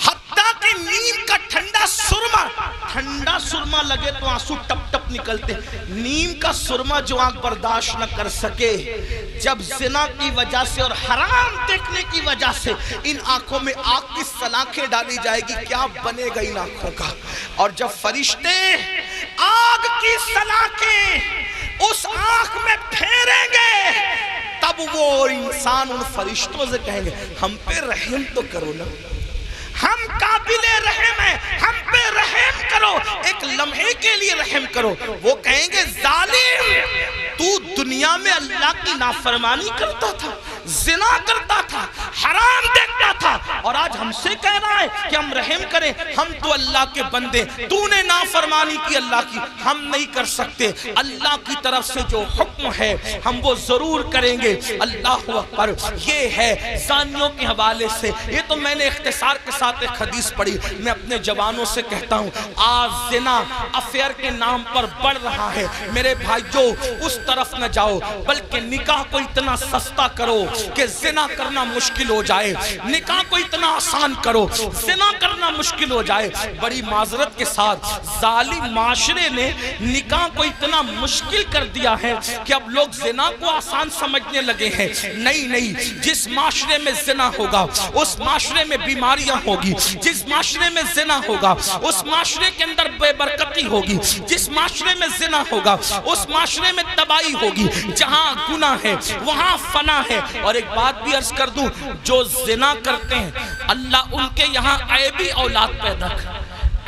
حتیٰ کہ نیم کا ٹھنڈا سرما لگے تو آنسو ٹپ ٹپ نکلتے. نیم کا سرما جو آنکھ برداشت نہ کر سکے, جب زنا کی وجہ سے اور حرام دیکھنے کی وجہ سے ان آنکھوں میں آگ کی سلاخیں ڈالی جائے گی, کیا بنے گا ان آنکھوں کا. اور جب فرشتے آگ کی سلاخیں اس آنکھ میں پھیریں گے, تب وہ انسان ان فرشتوں سے کہیں گے ہم پہ رحم تو کرو نا, ہم قابل رحم ہیں, ہم پہ رحم کرو, ایک لمحے کے لیے رحم کرو. وہ کہیں گے ظالم, تو دنیا میں اللہ کی نافرمانی کرتا تھا, زنا کرتا تھا, حرام دیکھتا تھا, اور آج ہم سے کہہ رہا ہے کہ ہم رحم کریں. ہم تو اللہ کے بندے, تو نے نافرمانی کی اللہ کی, ہم نہیں کر سکتے. اللہ کی طرف سے جو حکم ہے ہم وہ ضرور کریں گے. اللہ اکبر. یہ ہے زانیوں کے حوالے سے. یہ تو میں نے اختصار کے ساتھ ایک حدیث پڑھی. میں اپنے جوانوں سے کہتا ہوں آج زنا افیئر کے نام پر بڑھ رہا ہے. میرے بھائیو اس طرف نہ جاؤ, بلکہ نکاح کو اتنا سستا کرو کہ زنا کرنا مشکل ہو جائے, نکاح کو اتنا آسان کرو زنا کرنا مشکل ہو جائے. بڑی معذرت کے ساتھ ظالم معاشرے نے نکاح کو اتنا مشکل کر دیا ہے کہ اب لوگ زنا کو آسان سمجھنے لگے ہیں. نہیں, جس معاشرے میں زنا ہوگا اس معاشرے میں بیماریاں ہوگی, جس معاشرے میں زنا ہوگا اس معاشرے کے اندر بے برکتی ہوگی, جس معاشرے میں زنا ہوگا اس معاشرے میں تباہی ہوگی. جہاں گناہ ہے وہاں فنا ہے. اور ایک بات بھی عرض کر دوں, جو زنا کرتے ہیں اللہ ان کے یہاں عیبی اولاد پیدا کر,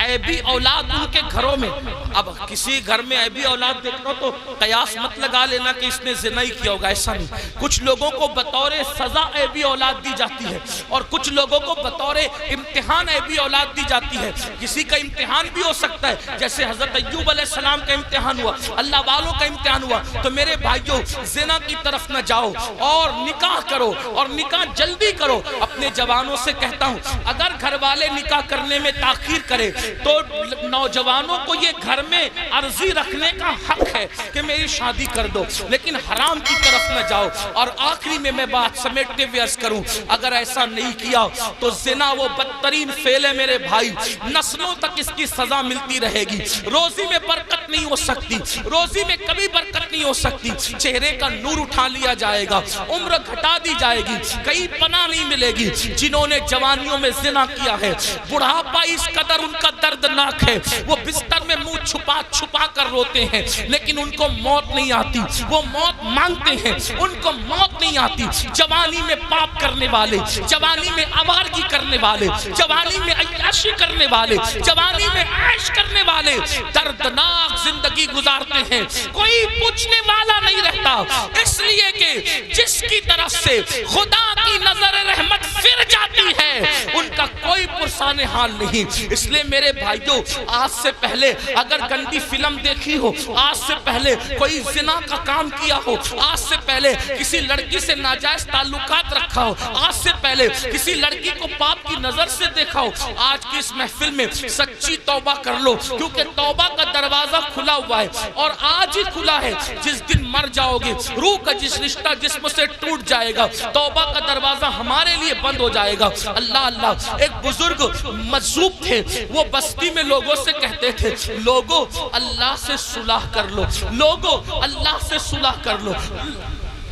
عیبی اولاد ان کے گھروں میں. اب کسی گھر میں عیبی اولاد دیکھنا تو قیاس مت لگا لینا کہ اس نے زنا ہی کیا ہوگا, ایسا نہیں. کچھ لوگوں کو بطور سزا عیبی اولاد دی جاتی ہے, اور کچھ لوگوں کو بطور امتحان عیبی اولاد دی جاتی ہے. کسی کا امتحان بھی ہو سکتا ہے, جیسے حضرت ایوب علیہ السلام کا امتحان ہوا, اللہ والوں کا امتحان ہوا. تو میرے بھائیو زنا کی طرف نہ جاؤ اور نکاح کرو, اور نکاح جلدی کرو. اپنے جوانوں سے کہتا ہوں اگر گھر والے نکاح کرنے میں تاخیر کرے تو نوجوانوں کو یہ گھر میں عرضی رکھنے کا حق ہے کہ میری شادی کر دو, لیکن حرام کی طرف نہ جاؤ. اور آخری میں بات سمیٹتے ہوئے عرض کروں, اگر ایسا نہیں کیا تو زنا وہ بدترین فعل ہے میرے بھائی, نسلوں تک اس کی سزا ملتی رہے گی. روزی میں برکت نہیں ہو سکتی, روزی میں کبھی برکت نہیں ہو سکتی. چہرے کا نور اٹھا لیا جائے گا, عمر گھٹا دی جائے گی, کئی پناہ نہیں ملے گی. جنہوں نے جوانیوں میں زنا کیا ہے بڑھاپا اس قدر ان کا دردناک ہے, وہ بستر میں منہ چھپا چھپا کر روتے ہیں, لیکن ان کو موت نہیں آتی. وہ موت مانگتے ہیں, ان کو موت نہیں آتی. جوانی میں پاپ کرنے والے, جوانی میں آوارگی کرنے والے, جوانی میں عیاشی کرنے والے, جوانی میں عیش کرنے والے دردناک زندگی گزارتے ہیں. کوئی پوچھنے والا نہیں رہتا, اس لیے کہ جس کی طرف سے خدا کی نظر رحمت پھر جاتی ہے ان کا کوئی پرسان حال نہیں. اس لیے میرے بھائیو آج سے پہلے اگر گندی فلم دیکھی ہو, آج سے پہلے کوئی زنا کا کام کیا ہو, آج سے پہلے کسی لڑکی سے ناجائز تعلقات رکھا ہو, آج سے پہلے کسی لڑکی کو پاپ کی نظر سے دیکھا ہو, آج کی اس محفل میں سچی توبہ کر لو, کیونکہ توبہ کا دروازہ کھلا ہوا ہے, اور آج ہی کھلا ہے. جس دن مر جاؤ گے روح کا جس رشتہ جسم سے ٹوٹ جائے گا, توبہ کا دروازہ ہمارے لیے بند ہو جائے گا. اللہ, ایک بزرگ مجذوب تھے, وہ بستی میں لوگوں سے کہتے تھے لوگوں اللہ سے صلح کر لو, لوگوں اللہ سے صلح کر لو,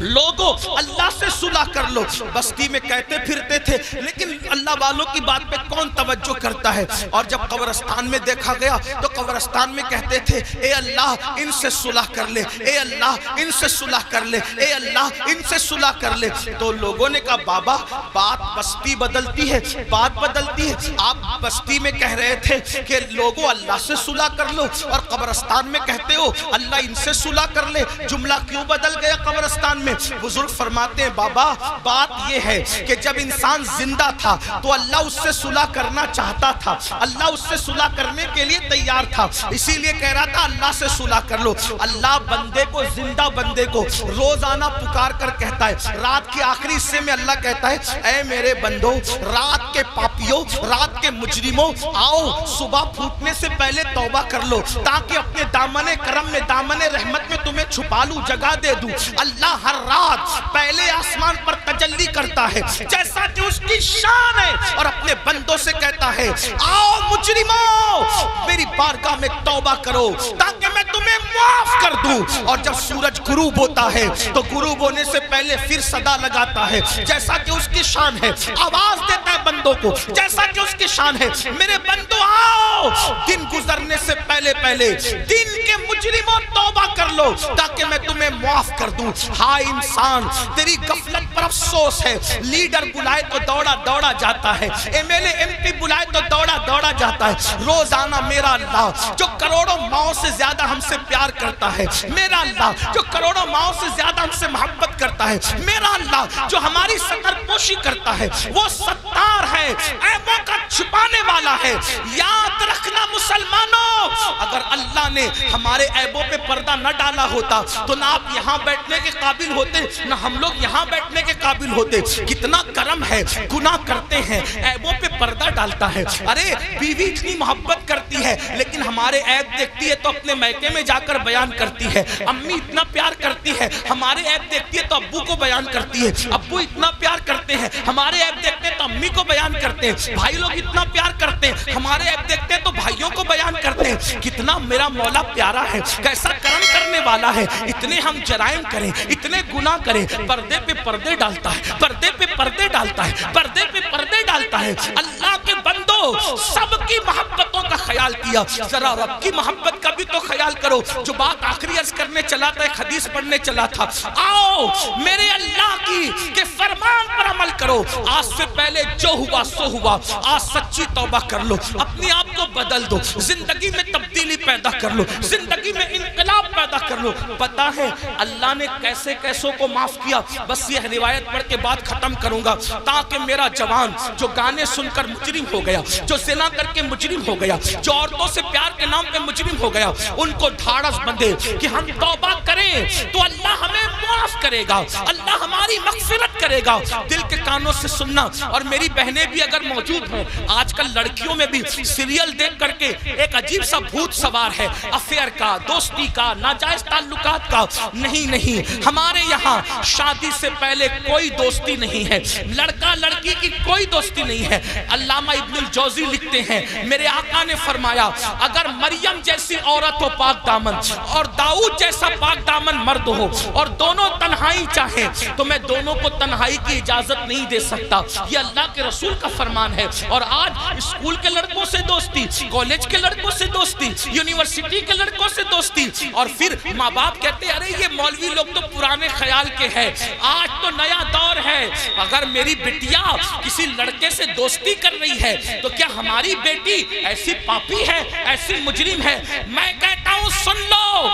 لوگوں اللہ سے صلح کر لو. بستی میں کہتے پھرتے تھے, لیکن اللہ والوں کی بات پہ کون توجہ کرتا ہے. اور جب قبرستان میں دیکھا گیا تو قبرستان میں کہتے تھے اے اللہ ان سے صلح کر لے, اے اللہ ان سے صلح کر لے, اے اللہ ان سے صلح کر لے. تو لوگوں نے کہا بابا بات بستی بدلتی ہے, بات بدلتی ہے. آپ بستی میں کہہ رہے تھے کہ لوگوں اللہ سے صلح کر لو, اور قبرستان میں کہتے ہو اللہ ان سے صلح کر لے. جملہ کیوں بدل گیا قبرستان میں؟ بزرگ فرماتے ہیں بابا بات یہ ہے کہ جب انسان زندہ تھا تو اللہ اس سے صلح کرنا چاہتا تھا, اللہ اس سے صلح کرنے کے لیے تیار تھا, اسی لیے کہہ رہا تھا اللہ سے صلح کر لو. اللہ بندے کو, زندہ بندے کو روزانہ پکار کر کہتا ہے, رات کے آخری حصے میں اللہ کہتا ہے اے میرے بندو, رات کے پاپیوں, رات کے مجرموں, آؤ صبح پھوٹنے سے پہلے توبہ کر لو تاکہ اپنے دامن کرم میں, دامن رحمت میں تمہیں چھپا لوں, جگہ دے دوں. اللہ ہر رات پہلے آسمان پر تجلی کرتا ہے جیسا کہ اس کی شان ہے، اور اپنے بندوں سے کہتا ہے آؤ مجرموں میری بارگاہ میں توبہ کرو تاکہ میں تمہیں معاف کر دوں۔ اور جب سورج غروب ہوتا ہے تو غروب ہونے سے پہلے پھر صدا لگاتا ہے جیسا کہ اس کی شان ہے، آواز دیتا ہے بندوں کو جیسا کہ اس کی شان ہے، میرے بندو آؤ دن گزرنے سے پہلے دن کے مجرموں توبہ کر لو تاکہ میں تمہیں معاف کر دوں۔ ہائے انسان تیری غفلت پر افسوس ہے، لیڈر بلائے تو دوڑا دوڑا جاتا ہے، M L A M P بلائے تو دوڑا دوڑا جاتا ہے۔ روزانہ میرا اللہ جو کروڑوں ماؤں سے زیادہ ہم سے پیار کرتا ہے، میرا اللہ جو کروڑوں ماؤں سے زیادہ ہم سے محبت کرتا ہے، میرا اللہ جو ہماری ستر پوشی کرتا ہے، وہ ستار ہے، عیبوں کا چھپانے والا ہے۔ یاد رکھنا مسلمانوں، اگر اللہ نے ہمارے عیبوں پہ پردہ نہ ڈالا ہوتا تو نہ آپ یہاں بیٹھنے کے قابل ہوتے نہ ہم لوگ یہاں بیٹھنے کے قابل ہوتے۔ کتنا کرم ہے، گناہ کرتے ہیں عیبوں پہ پردہ ڈالتا ہے۔ ارے بیوی اتنی محبت کرتی ہے لیکن ہمارے عیب دیکھتی ہے تو اپنے میکے میں جا کر بیان کرتی ہے، امی اتنا پیار کرتی ہے ہمارے عیب دیکھتی ہے تو ابو کو بیان کرتی ہے، ابو اتنا پیار کرتے ہیں ہمارے عیب دیکھتے ہیں تو امی کو بیان کرتے ہیں، بھائی لوگ اتنا پیار کرتے ہیں ہمارے عیب دیکھتے ہیں تو بھائیوں کو بیان کرتے ہیں۔ کتنا میرا مولا پیارا ہے، کیسا کرم کرنے والا ہے۔ اتنے ہم جرائم کریں، اتنے گناہ کریں، پردے پہ پردے ڈالتا ہے، پردے پہ پردے ڈالتا ہے، پردے پہ پردے ڈالتا ہے۔ اللہ کے بندو سب کی محبتوں کا خیال کیا، ذرا رب کی محبت کا بھی تو خیال کرو۔ جو بات آخری عرض کرنے چلا تھا، ایک حدیث پڑھنے چلا تھا، آؤ میرے اللہ کی کے فرمان پر عمل کرو۔ آج سے پہلے جو ہوا سو ہوا، آج سچی توبہ کر لو، اپنے آپ کو بدل دو، زندگی میں تبدیلی پیدا کر لو، زندگی میں انقلاب پیدا کر لو۔ پتا ہے اللہ نے کیسے کیسوں کو معاف کیا، بس یہ روایت پڑھ کے بات ختم کروں گا تاکہ میرا جوان جو گانے سن کر مجرم ہو گیا، جو زنا کر کے مجرم ہو گیا، جو عورتوں سے پیار کے نام پہ مجرم ہو گیا، ان کو دھاڑس بندھے کہ ہم توبہ کریں تو اللہ ہمیں معاف کرے گا، اللہ ہماری مغفرت کرے گا۔ دل کے کانوں سے سننا، اور میری بہنیں بھی اگر موجود ہیں، آج کل لڑکیوں میں بھی سیریل دیکھ کر کے ایک عجیب سا بھوت سوار ہے، افیئر کا، دوستی کا، ناجائز تعلقات کا۔ نہیں، ہمارے یہاں شادی سے پہلے کوئی دوستی نہیں ہے، لڑکا لڑکی کی کوئی دوستی نہیں ہے۔ علامہ ابن الجوزی لکھتے ہیں میرے آقا نے فرمایا اگر مریم جیسی عورت ہو پاک دامن اور داؤد جیسا پاک دامن مرد ہو اور دونوں تنہائی چاہیں تو میں دونوں کو تنہائی کی اجازت نہیں دے سکتا۔ یہ اللہ کے رسول کا فرمان ہے۔ اور آج اسکول کے لڑکوں سے دوستی، کالج کے لڑکوں سے دوستی، یونیورسٹی کے لڑکوں سے دوستی، اور پھر ماں باپ کہتے ہیں ارے یہ مولوی لوگ تو پرانے خیال کے ہیں، آج تو نیا دور ہے۔ اگر میری بٹیا کسی لڑکے سے دوستی کر رہی ہے تو کیا ہماری بیٹی ایسی پاپی ہے، ایسی مجرم ہے؟ میں کہتا ہوں سن لو،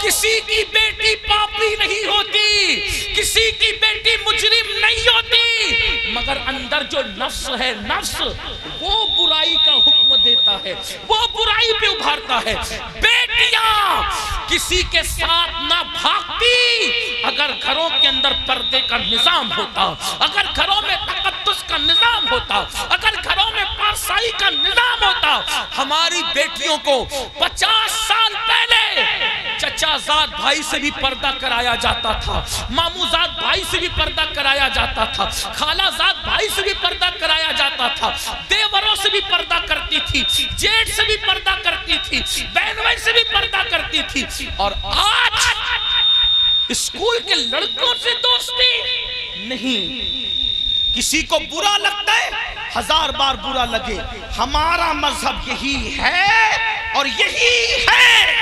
کسی کی بیٹی پاپی نہیں ہوتی، کسی کی بیٹی مجرم نہیں ہوتی، مگر اندر جو نفس ہے، نفس وہ برائی کا حکم دیتا ہے، وہ برائی پہ ابھارتا ہے۔ بیٹیاں کسی کے ساتھ نہ بھاگتی اگر گھروں کے اندر پردے کا نظام ہوتا، اگر گھروں میں تقدس کا نظام ہوتا، اگر گھروں میں پارسائی کا نظام ہوتا۔ ہماری بیٹیوں کو 50 سال پہلے چچا زاد بھائی سے بھی پردہ کرایا جاتا تھا، مامو زاد بھائی سے بھی پردہ کرایا جاتا تھا، خالہ زاد بھائی سے بھی پردہ کرایا جاتا تھا، دیوروں سے بھی پردہ کرتی تھی، جیٹ سے بھی پردہ کرتی تھی، بہنوئی سے بھی پردہ کرتی تھی۔ اور آج اسکول کے لڑکوں سے دوستی نہیں۔ کسی کو برا لگتا ہے، 1000 بار برا لگے، ہمارا مذہب یہی ہے اور یہی ہے۔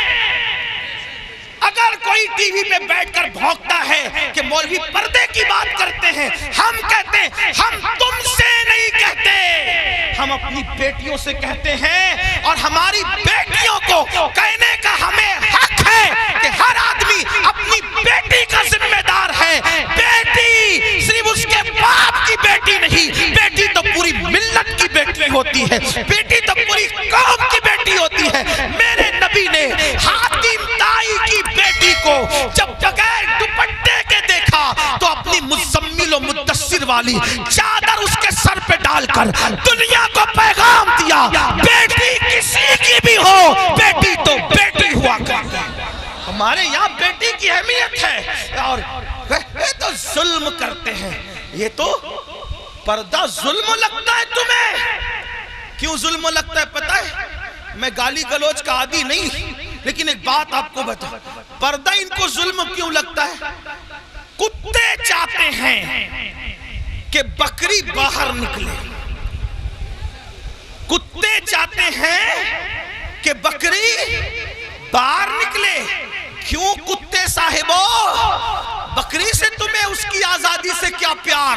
اگر کوئی ٹی وی پہ بیٹھ کر بھونکتا ہے کہ مولوی پردے کی بات کرتے ہیں، ہم کہتے ہیں ہم تم سے نہیں کہتے، ہم اپنی بیٹیوں سے کہتے ہیں، اور ہماری بیٹیوں کو کہنے کا ہمیں حق ہے کہ ہر آدمی اپنی بیٹی کا ذمہ دار ہے۔ بیٹی صرف اس کے باپ کی بیٹی نہیں، بیٹی تو پوری ملت کی بیٹی ہوتی ہے، بیٹی تو پوری قوم کی بیٹی ہوتی ہے۔ میرے نبی نے حاتم طائی کی بیٹی کو جب بغیر دوپٹے کے دیکھا تو اپنی مزمل و مدثر والی چادر اس کے سر پہ ڈال کر دنیا کو پیغام دیا، بیٹی کسی کی بھی ہو، بیٹی تو بیٹی ہوا کرتی۔ ہمارے یہاں بیٹی کی اہمیت ہے، اور ظلم کرتے ہیں. یہ تو پردہ ظلم لگتا ہے تمہیں. کیوں ظلم لگتا ہے پتہ ہے؟ میں گالی گلوچ کا عادی نہیں، لیکن ایک بات آپ کو بتا، پردہ ان کو ظلم کیوں لگتا ہے؟ کتے چاہتے ہیں کہ بکری باہر نکلے. کتے چاہتے ہیں کہ بکری باہر نکلے. کیوں کتے صاحبو؟ بکری سے تمہیں اس کی آزادی سے کیا پیار؟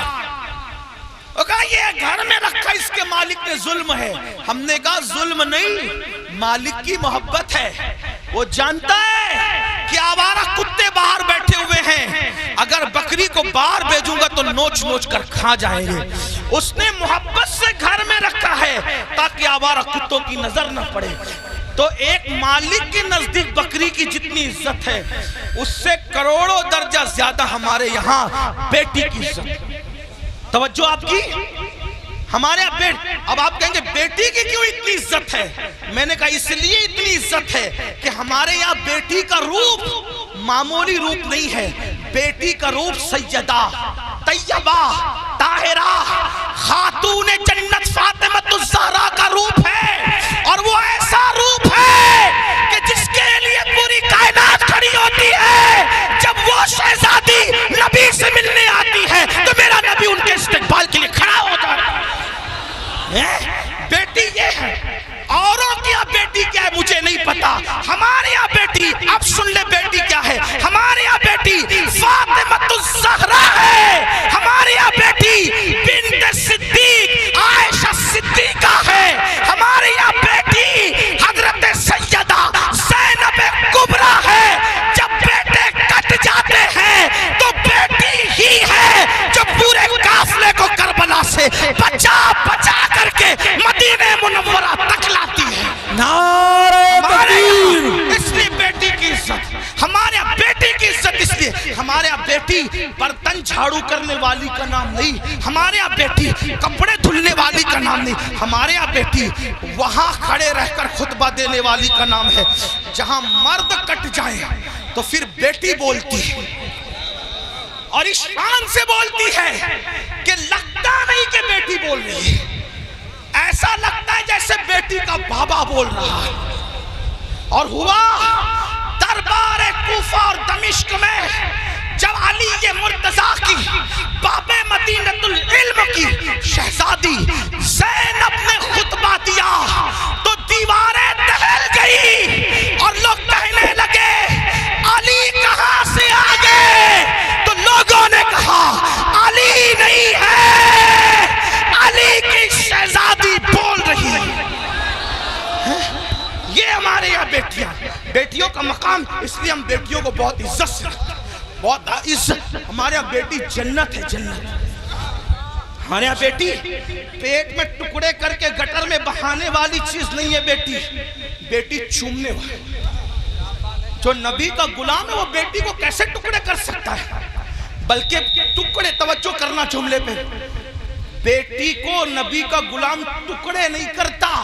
وہ کہا یہ گھر میں رکھا اس کے مالک نے ظلم ہے. ہم نے کہا ظلم نہیں، مالک کی محبت ہے. وہ جانتا ہے کہ آوارہ کتے باہر بیٹھے ہوئے ہیں، اگر بکری کو باہر بھیجوں گا تو نوچ نوچ کر کھا جائیں گے. اس نے محبت سے گھر میں رکھا ہے تاکہ آوارہ کتوں کی نظر نہ پڑے. تو ایک مالک کے نزدیک بکری کی جتنی عزت ہے اس سے کروڑوں درجہ زیادہ ہمارے یہاں بیٹی کی عزت. توجہ آپ کی. ہمارے یہاں اب آپ کہیں گے بیٹی کی کیوں اتنی عزت ہے؟ میں نے کہا اس لیے اتنی عزت ہے کہ ہمارے یہاں بیٹی کا روپ معمولی روپ نہیں ہے. بیٹی کا روپ سیدہ طیبہ طاہرہ خاتون جنت فاطمہ الزہرا کا روپ ہے. اور وہ ایسا روپ ہے کہ جس کے لیے پوری کائنات کھڑی ہوتی ہے. جب وہ شہزادی نبی سے ملنے آتی ہے تو میرا نبی ان کے استقبال کے لیے کھڑا ہوتا ہے. بیٹی یہ ہے. اوروں کی یہاں بیٹی کیا ہے مجھے نہیں پتا. ہمارے یہاں بیٹی، اب سن لے بیٹی کیا ہے. ہمارے یہاں بیٹی فاطمہ الزہرا ہے. ہمارے یہاں بیٹی بنت صدیق عائشہ صدیقہ ہے. ہمارے یہاں بیٹی حضرت سیدہ زینب کبریٰ ہے. جب بیٹے کٹ جاتے ہیں تو بیٹی ہی ہے جو پورے قافلے کو کربلا سے بچا بچا کر کے مدینہ منورہ تک لاتی ہے. نعرہ تکبیر. اس لیے بیٹی کی عزت، ہمارے یہاں بیٹی کی عزت اس لیے. ہمارے یہاں بیٹی برتن جھاڑو کرنے والی کا نام نہیں. ہمارے یہاں بیٹی کپڑے دھلنے والی کا نام نہیں. ہمارے یہاں بیٹی وہاں کھڑے رہ کر خطبہ دینے والی کا نام ہے. جہاں مرد کٹ جائے تو پھر بیٹی بولتی ہے اور اس شان سے بولتی ہے کہ لگتا نہیں کہ بیٹی بول رہی ہے. ایسا لگتا ہے جیسے بیٹی کا بابا بول رہا ہے. اور ہوا دربار کوفہ اور دمشق میں جب علی مرتضیٰ کی باب مدینۃ العلم کی شہزادی زینب نے خطبہ دیا تو دیواریں دہل گئی اور لوگ کہنے لگے علی کہاں سے آ گئے؟ تو لوگوں نے کہا علی نہیں ہے، علی کی شہزادی بول رہی ہے. یہ ہمارے یہاں بیٹیاں، بیٹیوں کا مقام اس لیے ہم بیٹیوں کو بہت عزت سے رکھتے ہیں. بہت عزت. ہمارے یہاں بیٹی جنت ہے، جنت. ہمارے یہاں بیٹی پیٹ میں ٹکڑے کر کے گٹر میں بہانے والی چیز نہیں ہے. بیٹی بیٹی چومنے والی. جو نبی کا غلام ہے وہ بیٹی کو کیسے ٹکڑے کر سکتا ہے؟ بلکہ ٹکڑے، توجہ کرنا جملے پہ، بیٹی کو نبی کا غلام ٹکڑے نہیں کرتا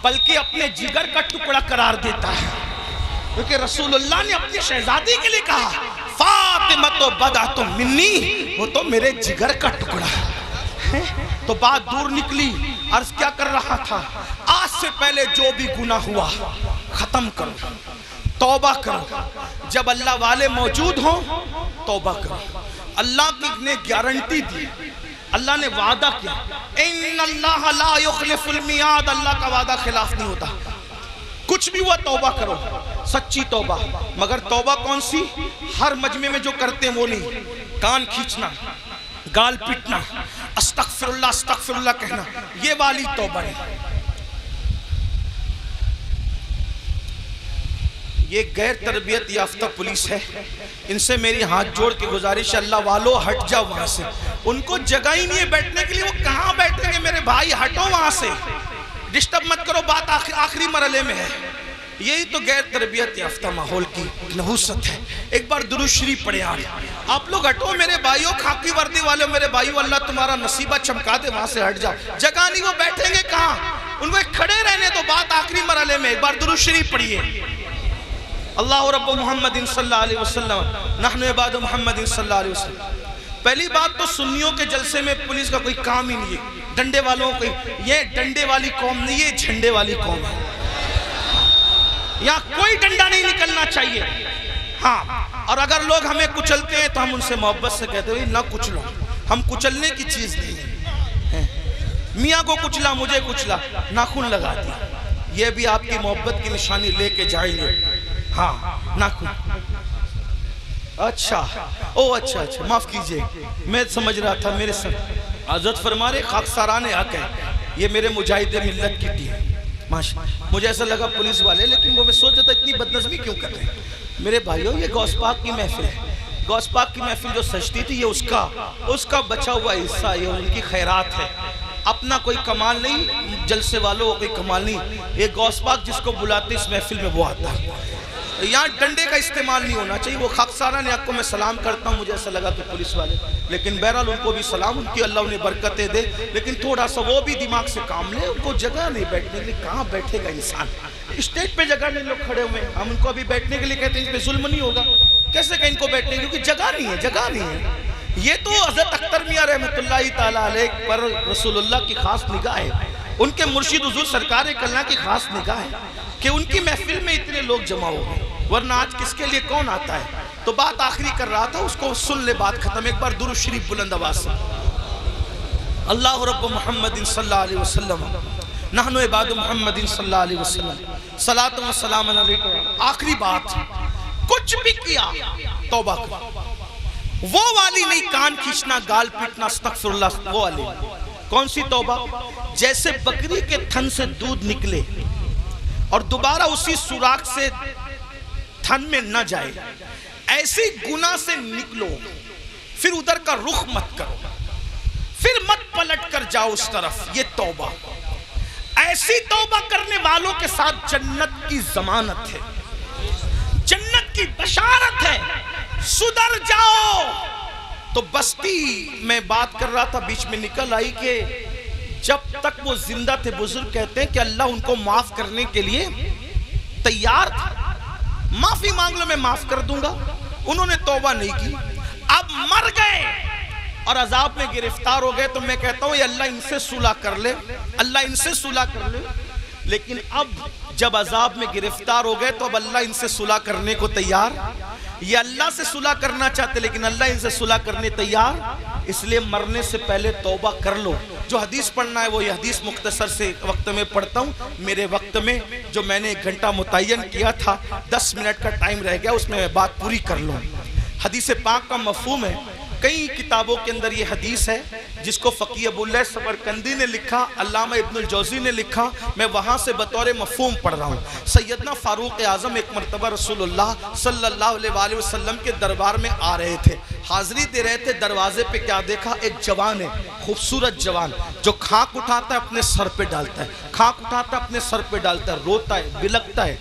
بلکہ اپنے جگر کا ٹکڑا قرار دیتا ہے. کیونکہ رسول اللہ نے اپنی شہزادی کے لیے کہا فاطمہ تو بضعۃ منی، وہ تو میرے جگر کا ٹکڑا ہے. تو بات دور نکلی. عرض کیا کر رہا تھا؟ آج سے پہلے جو بھی گناہ ہوا ختم کرو، توبہ کرو. جب اللہ والے موجود ہوں توبہ کرو. اللہ کی نے گارنٹی دی، اللہ نے وعدہ کیا ان اللہ لا یخلف المیعاد. اللہ کا وعدہ خلاف نہیں ہوتا. کچھ بھی ہوا توبہ کرو، سچی توبہ. مگر توبہ کون سی؟ ہر مجمع میں جو کرتے ہیں وہ نہیں. کان کھینچنا، گال پیٹنا، استغفر اللہ کہنا، یہ والی توبہ ہے. یہ غیر تربیت یافتہ پولیس ہے. ان سے میری ہاتھ جوڑ کے گزارش ہے اللہ والو ہٹ جاؤ وہاں سے. ان کو جگہ ہی نہیں ہے بیٹھنے کے لیے. وہ کہاں بیٹھیں گے میرے بھائی؟ ہٹو وہاں سے، ڈسٹرب مت کرو. بات آخری مرحلے میں ہے. یہی تو غیر تربیت یافتہ ماحول کی نحوست ہے. ایک بار درود شریف پڑھے. آپ لوگ ہٹو میرے بھائیوں، خاکی وردی والے میرے بھائیوں، اللہ تمہارا نصیبہ چمکا دے. وہاں سے ہٹ جاؤ. جگہ نہیں، وہ بیٹھیں گے کہاں؟ ان کو کھڑے رہنے تو. بات آخری مرحلے میں. ایک بار درود شریف پڑھیے. اللہ رب محمد صلی اللہ علیہ وسلم، نحن عباد محمد صلی اللہ علیہ وسلم. پہلی بات تو سنیوں کے جلسے میں پولیس کا کوئی کام ہی نہیں ہے، ڈنڈے والوں کو، یہ ڈنڈے والی قوم نہیں، یہ جھنڈے والی قوم ہے، یہاں کوئی ڈنڈا نہیں نکلنا چاہیے۔ ہاں، اور اگر لوگ ہمیں کچلتے ہیں تو ہم ان سے محبت سے کہتے ہیں نہ کچلو، ہم کچلنے کی چیز نہیں ہے۔ میاں کو کچلا، مجھے کچلا، ناخن لگا دیا، یہ بھی آپ کی محبت کی نشانی لے کے جائیں گے۔ ہاں، ناخن، اچھا معاف کیجئے، میں سمجھ رہا تھا میرے ساتھ حضرت فرما رہے خاکساران حق ہے، یہ میرے مجاہد ملت کی ٹیم، مجھے ایسا لگا پولیس والے، لیکن وہ میں سوچ رہا تھا اتنی بدنظمی کیوں کر رہے ہیں؟ میرے بھائیوں، یہ غوث پاک کی محفل ہے، غوث پاک کی محفل جو سجتی تھی، یہ اس کا بچا ہوا حصہ، یہ ان کی خیرات ہے، اپنا کوئی کمال نہیں، جلسے والوں کو کوئی کمال نہیں، یہ غوث پاک جس کو بلاتے اس محفل میں وہ آتا ہے۔ یہاں ڈنڈے کا استعمال نہیں ہونا چاہیے۔ وہ خاکساران حق کو میں سلام کرتا ہوں، مجھے ایسا لگا کہ پولیس والے، لیکن بہرحال ان کو بھی سلام، ان کی اللہ انہیں برکتیں دے، لیکن تھوڑا سا وہ بھی دماغ سے کام لے، ان کو جگہ نہیں بیٹھنے کے لیے، کہاں بیٹھے گا انسان؟ اسٹیج پہ جگہ نہیں، لوگ کھڑے ہوئے ہیں، ہم ان کو ابھی بیٹھنے کے لیے کہتے ہیں اس پہ ظلم نہیں ہوگا، کیسے کہ ان کو بیٹھنے کیونکہ جگہ نہیں ہے۔ یہ تو حضرت اختر میاں رحمت اللہ تعالیٰ علیہ پر رسول اللہ کی خاص نگاہ ہے، ان کے مرشد حضور سرکار کلہ کی خاص نگاہ ہے کہ ان کی محفل میں اتنے لوگ جمع ہو گئے، ورنہ آج کس کے لیے کون آتا ہے؟ تو بات آخری کر رہا تھا، اس کو سن لے، بات ختم۔ ایک بار درود شریف بلند آواز سے، اللہ رب محمد صلی اللہ علیہ وسلم، نحن عباد محمد صلی اللہ علیہ وسلم، صلاۃ و سلام علیکم۔ آخری بات، کچھ بھی کیا توبہ کر، وہ والی نہیں، کان کھینچنا، گال پیٹنا، استغفر اللہ، وہ والی۔ کون سی توبہ؟ جیسے بکری کے تھن سے دودھ نکلے اور دوبارہ اسی سوراخ سے تھن میں نہ جائے، ایسی گناہ سے نکلو، پھر ادھر کا رخ مت کرو، پھر مت پلٹ کر جاؤ اس طرف، یہ توبہ۔ ایسی توبہ کرنے والوں کے ساتھ جنت کی ضمانت ہے، جنت کی بشارت ہے۔ سدھر جاؤ۔ تو بستی میں بات کر رہا تھا، بیچ میں نکل آئی کہ جب تک وہ زندہ تھے، بزرگ کہتے ہیں کہ اللہ ان کو معاف کرنے کے لیے تیار تھا، معافی مانگ لو میں معاف کر دوں گا، انہوں نے توبہ نہیں کی، اب مر گئے اور عذاب میں گرفتار ہو گئے، تو میں کہتا ہوں یہ اللہ ان سے صلح کر لے، اللہ ان سے صلح کر لے۔ لیکن اب جب عذاب میں گرفتار ہو گئے تو اب اللہ ان سے صلح کرنے کو تیار، یہ اللہ سے صلح کرنا چاہتے لیکن اللہ ان سے صلح کرنے تیار، اس لیے مرنے سے پہلے توبہ کر لو۔ جو حدیث پڑھنا ہے وہ یہ حدیث مختصر سے وقت میں پڑھتا ہوں، میرے وقت میں جو میں نے 1 گھنٹہ متعین کیا تھا 10 منٹ کا ٹائم رہ گیا، اس میں بات پوری کر لوں۔ حدیث پاک کا مفہوم ہے، کئی کتابوں کے اندر یہ حدیث ہے جس کو فقیہ ابواللیث سمرقندی نے لکھا، علامہ ابن الجوزی نے لکھا، میں وہاں سے بطور مفہوم پڑھ رہا ہوں۔ سیدنا فاروق اعظم ایک مرتبہ رسول اللہ صلی اللہ علیہ وسلم کے دربار میں آ رہے تھے، حاضری دے رہے تھے، دروازے پہ کیا دیکھا؟ ایک جوان ہے، خوبصورت جوان، جو کھاک اٹھاتا ہے اپنے سر پہ ڈالتا ہے، کھاک اٹھاتا ہے اپنے سر پہ ڈالتا ہے، روتا ہے، بلکتا ہے،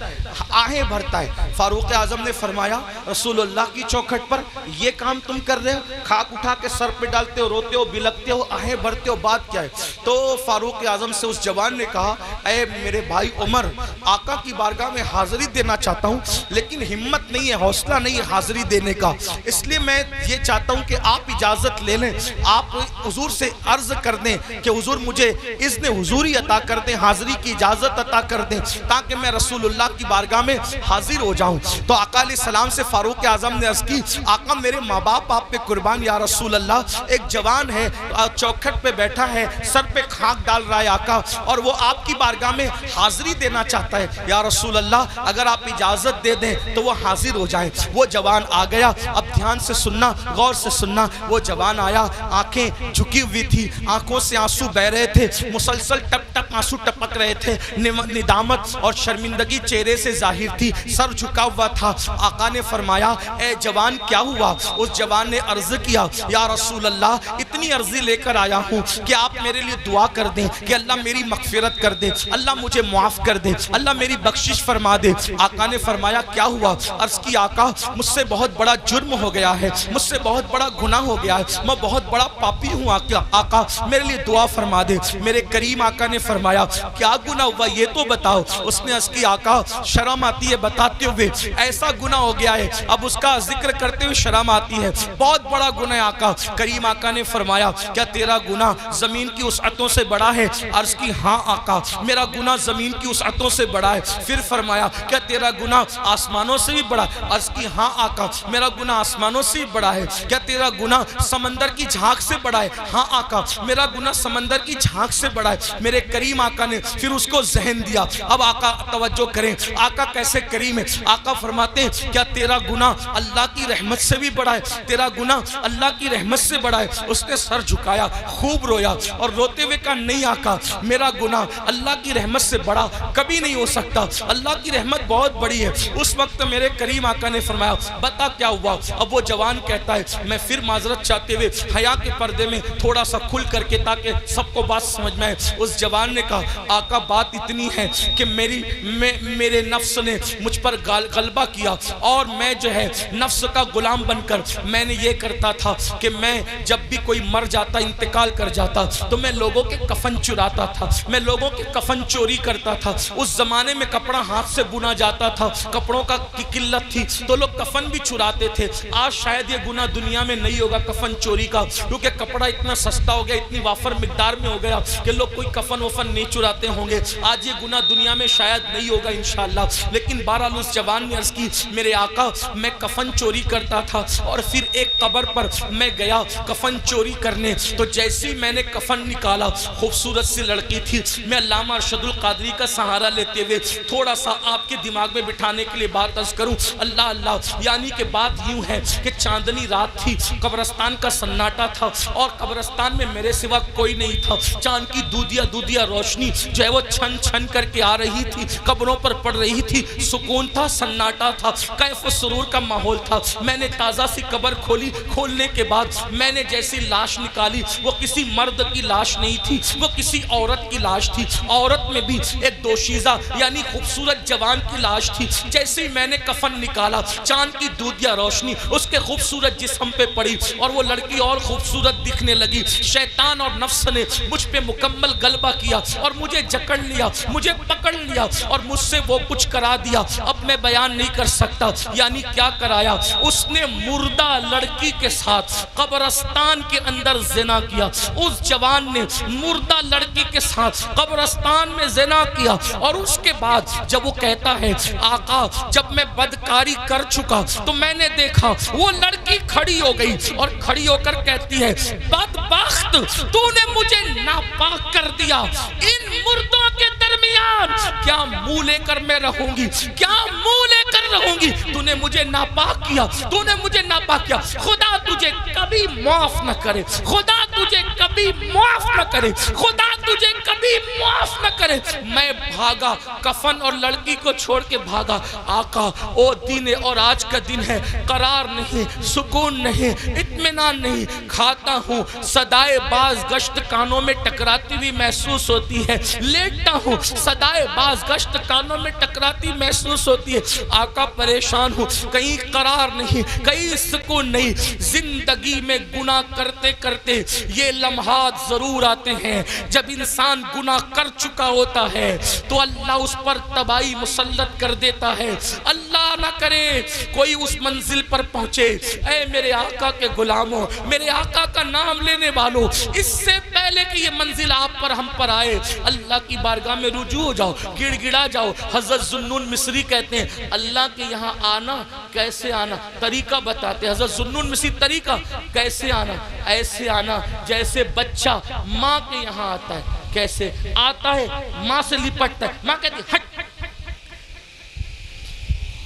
آہیں بھرتا ہے۔ فاروق اعظم نے فرمایا رسول اللہ کی چوکھٹ پر یہ کام تم کر رہے ہو، کھاک اٹھا کے سر پہ ڈالتے ہو، روتے ہو، بلکتے ہو، آہیں بھرتے ہو، بات کیا ہے؟ تو فاروق اعظم سے اس جوان نے کہا، اے میرے بھائی عمر، آقا کی بارگاہ میں حاضری دینا چاہتا ہوں لیکن ہمت نہیں ہے، حوصلہ نہیں ہے حاضری دینے کا، اس لیے میں یہ چاہتا ہوں کہ آپ اجازت لے لیں، آپ حضور سے عرض کر دیں کہ حضور مجھے اذن حضوری عطا کر دیں، حاضری کی اجازت عطا کر دیں تاکہ میں رسول اللہ کی بارگاہ میں حاضر ہو جاؤں۔ تو آقا علیہ السلام سے فاروق اعظم نے عرض کی، آقا میرے ماں باپ آپ پہ قربان یا رسول اللہ، ایک جوان ہے چوکھٹ پہ بیٹھا ہے، سر پہ خاک ڈال رہا ہے آقا، اور وہ آپ کی بارگاہ میں حاضری دینا چاہتا ہے، یا رسول اللہ اگر آپ اجازت دے دیں تو وہ حاضر ہو جائیں۔ وہ جوان آ گیا، اب دھیان سے سننا، غور سے سننا، وہ جوان آیا، آنکھیں جھکی ہوئی تھی، آنکھوں سے آنسو بہ رہے تھے، مسلسل ٹپ ٹپ آنسو ٹپک رہے تھے، ندامت اور شرمندگی چہرے سے ظاہر تھی، سر جھکا ہوا تھا۔ آقا نے فرمایا اے جوان کیا ہوا؟ اس جوان نے عرض کیا، یا رسول اللہ اتنی عرضی لے کر آیا ہوں کہ آپ میرے لیے دعا کر دیں کہ اللہ میری مغفرت کر دے، اللہ مجھے معاف کر دے، اللہ میری بخشش فرما دے۔ آقا نے فرمایا کیا ہوا؟ عرض کی آقا مجھ سے بہت بڑا جرم ہو ہو گیا ہے, مجھ سے بہت بڑا گناہ ہو گیا ہے, میں بہت بڑا پاپی ہوں آقا, میرے لیے دعا فرما دے. میرے کریم آقا نے فرمایا کیا گناہ ہوا یہ تو بتاؤ. اس نے عرض کی آقا شرم آتی ہے بتاتے ہوئے, ایسا گناہ ہو گیا ہے, اب اس کا ذکر کرتے ہوئے شرم آتی ہے, بہت بڑا گناہ ہے آقا. کریم آقا نے فرمایا کیا تیرا گناہ زمین کی وسعتوں سے بڑا ہے؟ عرض کی ہاں آقا میرا گناہ زمین کی وسعتوں سے بڑا ہے. پھر فرمایا کیا تیرا گناہ آسمانوں سے بھی بڑا؟ عرض کی ہاں آقا میرا گناہ آسمانوں سے بھی بڑا ہے. کیا تیرا گناہ سمندر کی جھانک سے بڑا ہے؟ ہاں آقا میرا گناہ سمندر کی جھانک سے بڑا ہے. میرے کریم آقا نے پھر اس کو ذہن دیا. اب آقا توجہ کریں, آقا کیسے کریم ہے. آقا فرماتے ہیں کیا تیرا گناہ اللہ کی رحمت سے بھی بڑا ہے؟ تیرا گناہ اللہ کی رحمت سے بڑا ہے. اس نے سر جھکایا, خوب رویا اور روتے ہوئے کہا نہیں آقا میرا گناہ اللہ کی رحمت سے بڑا کبھی نہیں ہو سکتا, اللہ کی رحمت بہت بڑی ہے. اس وقت میرے کریم آقا نے فرمایا بتا کیا ہوا. اب وہ جوان کہتا ہے میں پھر معذرت چاہتے ہوئے حیا کے پردے میں تھوڑا سا کھل کر کے تاکہ سب کو بات سمجھ میں آئے. اس جوان نے کہا آقا بات اتنی ہے کہ میرے نفس نے مجھ پر غلبہ کیا اور میں جو ہے نفس کا غلام بن کر میں نے یہ کرتا تھا کہ میں جب بھی کوئی مر جاتا انتقال کر جاتا تو میں لوگوں کے کفن چراتا تھا, میں لوگوں کے کفن چوری کرتا تھا. اس زمانے میں کپڑا ہاتھ سے بنا جاتا تھا, کپڑوں کا کی قلت تھی تو لوگ کفن بھی چراتے تھے. آج شاید یہ گناہ دنیا میں نہیں ہوگا کفن چوری کا, کیونکہ کپڑا اتنا سستا ہو گیا, اتنی وافر مقدار میں ہو گیا کہ لوگ کوئی کفن وفن نہیں چراتے ہوں گے. آج یہ گناہ دنیا میں شاید نہیں ہوگا انشاءاللہ. لیکن بہرحال اس جوان نے عرض کی میرے آقا میں کفن چوری کرتا تھا اور پھر ایک قبر پر میں گیا کفن چوری کرنے, تو جیسے ہی میں نے کفن نکالا خوبصورت سی لڑکی تھی. میں علامہ ارشد القادری کا سہارا لیتے ہوئے تھوڑا سا آپ کے دماغ میں بٹھانے کے لیے بات عرض کروں. اللہ اللہ یعنی کہ بات یوں ہے کہ چاندنی رات تھی, قبرستان کا سناٹا تھا اور قبرستان میں میرے سوا کوئی نہیں تھا. چاند کی دودیا روشنی جو ہے وہ چھن چھن کر کے آ رہی تھی, قبروں پر پڑ رہی تھی. سکون تھا, سناٹا تھا, کیف و سرور کا ماحول تھا. میں نے تازہ سی قبر کھولی, کھولنے کے بعد میں نے جیسی لاش نکالی وہ کسی مرد کی لاش نہیں تھی, وہ کسی عورت کی لاش تھی. عورت میں بھی ایک دوشیزہ یعنی خوبصورت جوان کی لاش تھی. جیسے ہی میں نے کفن نکالا چاند کی دودیا روشنی اس کے خوبصورت جسم پہ پڑی اور وہ لڑکی اور خوبصورت دکھنے لگی. شیطان اور نفس نے مجھ پہ مکمل غلبہ کیا اور مجھے جکڑ لیا, مجھے پکڑ لیا اور مجھ سے وہ کچھ کرا دیا. اب میں بیان نہیں کر سکتا یعنی کیا کرایا. اس نے مردہ لڑکی کے ساتھ قبرستان کے اندر زنا کیا. اس جوان نے مردہ لڑکی کے ساتھ قبرستان میں زنا کیا اور اس کے بعد جب وہ کہتا ہے آقا جب میں بدکاری کر چکا تو میں نے دیکھا وہ لڑکی کھڑی ہو گئی اور کھڑی ہو کر کہتی ہے بدبخت تو نے مجھے ناپاک کر دیا. ان مردوں کے درمیان کیا منہ لے کر میں رہوں گی, کیا منہ لے کر رہوں گی. تو نے مجھے ناپاک کیا, تو نے مجھے ناپاک کیا. خدا تجھے کبھی معاف نہ کرے, خدا تجھے کبھی معاف نہ کرے, خدا تجھے کبھی معاف نہ کرے. میں بھاگا, کفن اور لڑکی کو چھوڑ کے بھاگا. آقا او دن اور آج کا دن ہے, قرار نہیں, سکون نہیں, اطمینان نہیں. کھاتا ہوں صدائے باز گشت کانوں میں ٹکراتی ہوئی محسوس ہوتی ہے, لیٹتا ہوں صدائے باز گشت کانوں میں ٹکراتی محسوس ہوتی ہے. آقا پریشان ہوں, کہیں قرار نہیں, کہیں سکون نہیں. زندگی میں گناہ کرتے کرتے یہ لمحات ضرور آتے ہیں جب انسان گناہ کر چکا ہوتا ہے تو اللہ اس پر تباہی مسلط کر دیتا ہے. اللہ نہ کرے کوئی اس منزل پر پہنچے. اے میرے آقا کے غلاموں, میرے آقا کا نام لینے والوں, اس سے پہلے کہ یہ منزل آپ پر ہم پر آئے اللہ کی بارگاہ میں رجوع ہو جاؤ, گڑ گڑا جاؤ. حضرت ذوالنون مصری کہتے ہیں اللہ کے یہاں آنا کیسے آنا, طریقہ بتاتے. حضرت ذوالنون مصری طریقہ کیسے آنا, ایسے آنا جیسے بچہ ماں کے یہاں آتا ہے. کیسے آتا ہے, ماں سے لپٹتا ہے, ماں کہتی ہے ہٹ.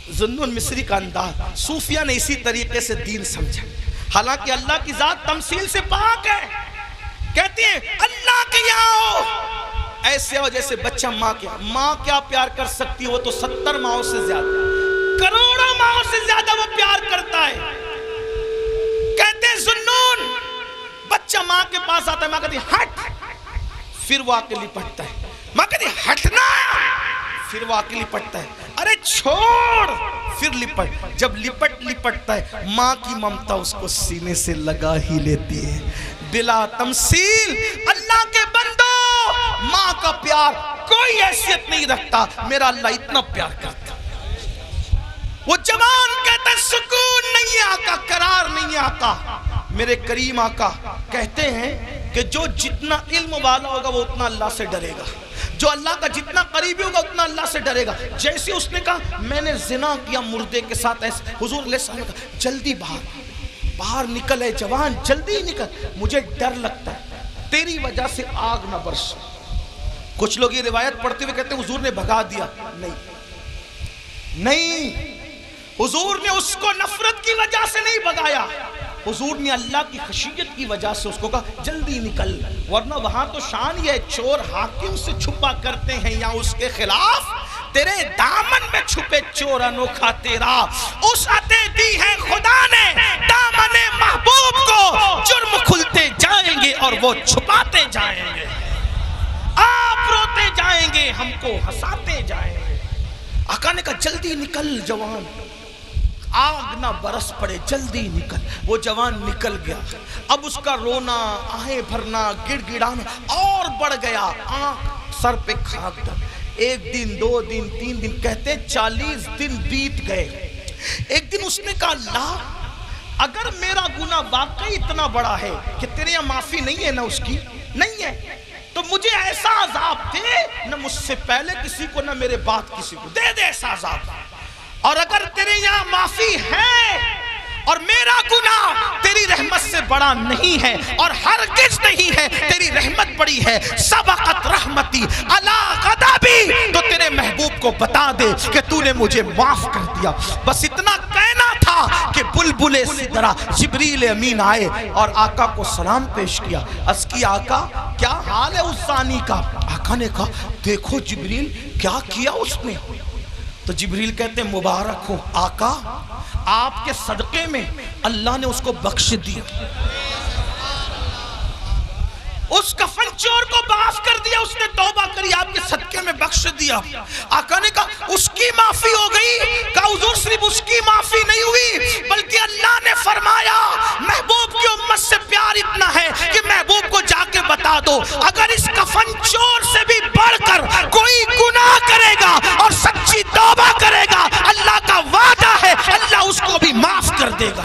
ذوالنون مصری کا انداز صوفیہ نے اسی طریقے سے دین سمجھا. حالانکہ اللہ کی ذات تمثیل سے پاک ہے. کہتے ہیں اللہ کے یہاں ہو ایسے ہو جیسے بچہ ماں کے. ماں کیا پیار کر سکتی ہے, وہ تو 70 ماؤں سے زیادہ, کروڑوں ماؤں سے زیادہ وہ پیار کرتا ہے. کہتے ہیں ذوالنون بچہ ماں کے پاس آتا ہے, ماں کہتی ہٹ, پھر وہ آکے لپٹتا ہے. ماں کہتی ہٹنا, پھر وہ آکے لپٹتا ہے. ارے چھوڑ, پھر لپٹ. جب لپٹتا ہے ماں کی ممتا اس کو سینے سے لگا ہی لیتی ہے. بلا تمثیل اللہ کے بندو، ماں کا پیار کوئی حیثیت نہیں رکھتا. میرا اللہ اتنا پیار کرتا. وہ جوان کہتا ہے سکون نہیں ہے آقا، قرار نہیں ہے آقا. میرے کریم آقا کہتے ہیں کہ جو جتنا علم والا ہوگا وہ اتنا اللہ سے ڈرے گا، جو اللہ کا جتنا قریبی ہوگا اتنا اللہ سے ڈرے گا. جیسے اس نے کہا میں نے زنا کیا مردے کے ساتھ، ایسے حضور علیہ السلام نے کہا جلدی باہر نکل ہے جوان، جلدی نکل، مجھے ڈر لگتا ہے تیری وجہ سے آگ نہ برس. کچھ لوگ یہ روایت پڑھتے ہوئے کہتے ہیں حضور نے بھگا دیا. نہیں، حضور نے اس کو نفرت کی وجہ سے نہیں بھگایا، حضور نے اللہ کی خشیت کی وجہ سے اس کو کہا جلدی نکل. ورنہ وہاں تو شان یہ چور حاکم سے چھپا کرتے ہیں یا اس کے خلاف، تیرے دامن میں چھپے چور انوکھا تیرا. اس عطے دی ہے خدا نے دامن محبوب کو، جرم کھلتے جائیں گے اور وہ چھپاتے جائیں گے. آپ روتے جائیں گے ہم کو ہنساتے جائیں گے. آقا نے کہا جلدی نکل جوان، آگ نہ برس پڑے، جلدی نکل. وہ جوان نکل گیا. اب اس کا رونا، آہیں بھرنا، گڑ گڑانا اور بڑھ گیا. آنکھ سر پہ خاک ڈال. 1 دن 2 دن 3 دن کہتے 40 دن بیت گئے. ایک دن اس نے کہا اللہ اگر میرا گناہ واقعی اتنا بڑا ہے کہ تیرے یہاں معافی نہیں ہے، نہ اس کی نہیں ہے، تو مجھے ایسا عذاب دے، نہ مجھ سے پہلے کسی کو نہ میرے بعد کسی کو، دے ایسا عذاب. اور اگر تیرے یہاں معافی ہے اور میرا گناہ تیری رحمت سے بڑا نہیں ہے اور ہرگز نہیں ہے، تیری رحمت بڑی ہے، سبقت رحمتی علی غضبی، تو تیرے محبوب کو بتا دے کہ تو نے مجھے معاف کر دیا. بس اتنا کہنا تھا کہ بلبل سدرہ جبریل امین آئے اور آقا کو سلام پیش کیا. عرض کی آقا کیا حال ہے اس زانی کا؟ آقا نے کہا دیکھو جبریل کیا کیا اس نے. تو جبریل کہتے ہیں مبارک ہو آقا، آپ کے صدقے میں اللہ نے اس کو بخش دیا، اس کفن چور کو معاف کر دیا، اس نے توبہ کری، آپ کے صدقے میں بخش دیا. آقا نے کہا اس کی معافی ہو گئی. کہا حضور صرف اس کی معافی نہیں ہوئی بلکہ اللہ نے فرمایا محبوب کی امت سے پیار اتنا ہے کہ محبوب کو جا کے بتا دو اگر اس کفن چور سے بھی بڑھ کر کوئی گناہ کرے گا اور سچی توبہ کرے گا، اللہ کا وعدہ ہے اللہ اس کو بھی معاف کر دے گا.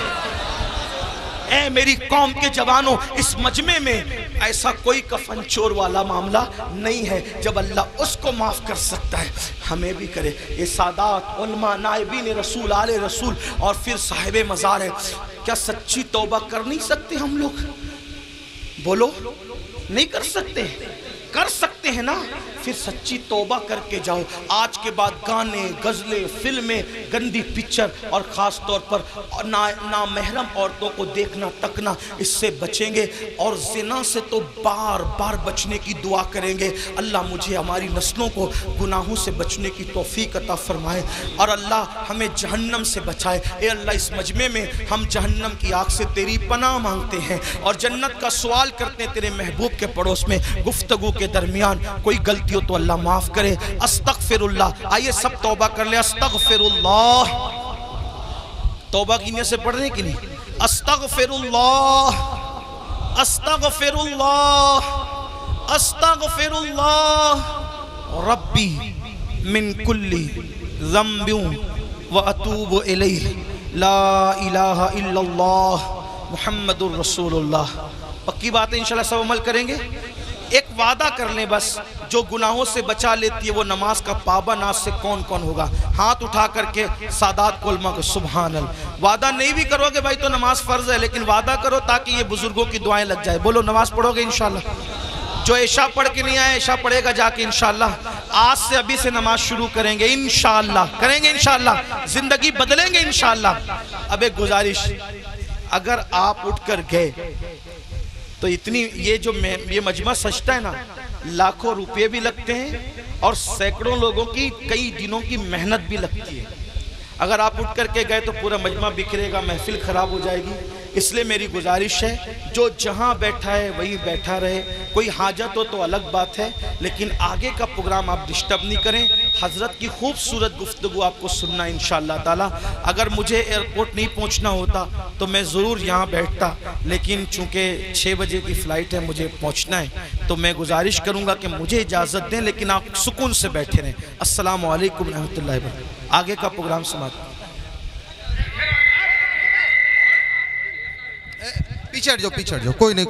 اے میری قوم کے جوانوں، اس مجمع میں ایسا کوئی کفن چور والا معاملہ نہیں ہے. جب اللہ اس کو معاف کر سکتا ہے ہمیں بھی کرے. یہ سادات علماء نائبین رسول آل رسول اور پھر صاحب مزار ہے، کیا سچی توبہ کر نہیں سکتے ہم لوگ؟ بولو نہیں کر سکتے؟ کر سکتے ہیں نا. پھر سچی توبہ کر کے جاؤ. آج کے بعد گانے، غزلیں، فلمیں، گندی پکچر اور خاص طور پر نامحرم عورتوں کو دیکھنا تکنا، اس سے بچیں گے. اور زنا سے تو بار بار بچنے کی دعا کریں گے. اللہ مجھے ہماری نسلوں کو گناہوں سے بچنے کی توفیق عطا فرمائے اور اللہ ہمیں جہنم سے بچائے. اے اللہ اس مجمع میں ہم جہنم کی آگ سے تیری پناہ مانگتے ہیں اور جنت کا سوال کرتے ہیں تیرے محبوب کے پڑوس میں. گفتگو کے درمیان کوئی غلطی ہو تو اللہ معاف کرے. استغفر اللہ. آئیے سب توبہ کر لیں. استغفر اللہ. توبہ کی نیت سے پڑھ رہے ہیں کہ نہیں؟ استغفر اللہ، استغفر اللہ، استغفر اللہ ربی من کل ذنب واتوب الیہ لا الہ الا اللہ محمد الرسول اللہ. پکی بات ہے، انشاءاللہ سب عمل کریں گے. ایک وعدہ کر لیں بس، جو گناہوں سے بچا لیتی ہے وہ نماز کا پابند آج سے کون کون ہوگا؟ ہاتھ اٹھا کر کے سادات کو علماء کو سبحان اللہ. وعدہ نہیں بھی کرو گے بھائی تو نماز فرض ہے، لیکن وعدہ کرو تاکہ یہ بزرگوں کی دعائیں لگ جائے. بولو نماز پڑھو گے انشاءاللہ. جو عشاء پڑھ کے نہیں آئے عشاء پڑھے گا جا کے انشاءاللہ. آج سے ابھی سے نماز شروع کریں گے انشاءاللہ، کریں گے انشاءاللہ، زندگی بدلیں گے انشاءاللہ. اب ایک گزارش، اگر آپ اٹھ کر گئے تو اتنی یہ مجمع سجتا ہے نا، لاکھوں روپے بھی لگتے ہیں اور سینکڑوں لوگوں کی کئی دنوں کی محنت بھی لگتی ہے. اگر آپ اٹھ کر کے گئے تو پورا مجمع بکھرے گا، محفل خراب ہو جائے گی. اس لیے میری گزارش ہے جو جہاں بیٹھا ہے وہی بیٹھا رہے، کوئی حاجت ہو تو الگ بات ہے، لیکن آگے کا پروگرام آپ ڈسٹرب نہیں کریں۔ حضرت کی خوبصورت گفتگو آپ کو سننا انشاءاللہ تعالی۔ اگر مجھے ایئرپورٹ نہیں پہنچنا ہوتا تو میں ضرور یہاں بیٹھتا، لیکن چونکہ 6 بجے کی فلائٹ ہے، مجھے پہنچنا ہے، تو میں گزارش کروں گا کہ مجھے اجازت دیں، لیکن آپ سکون سے بیٹھے رہیں۔ السلام علیکم ورحمۃ اللہ وبرکاتہ۔ آگے کا پروگرام سماعت۔ پیچھے ہٹ جاؤ، پیچھے ہٹ جاؤ، کوئی نہیں۔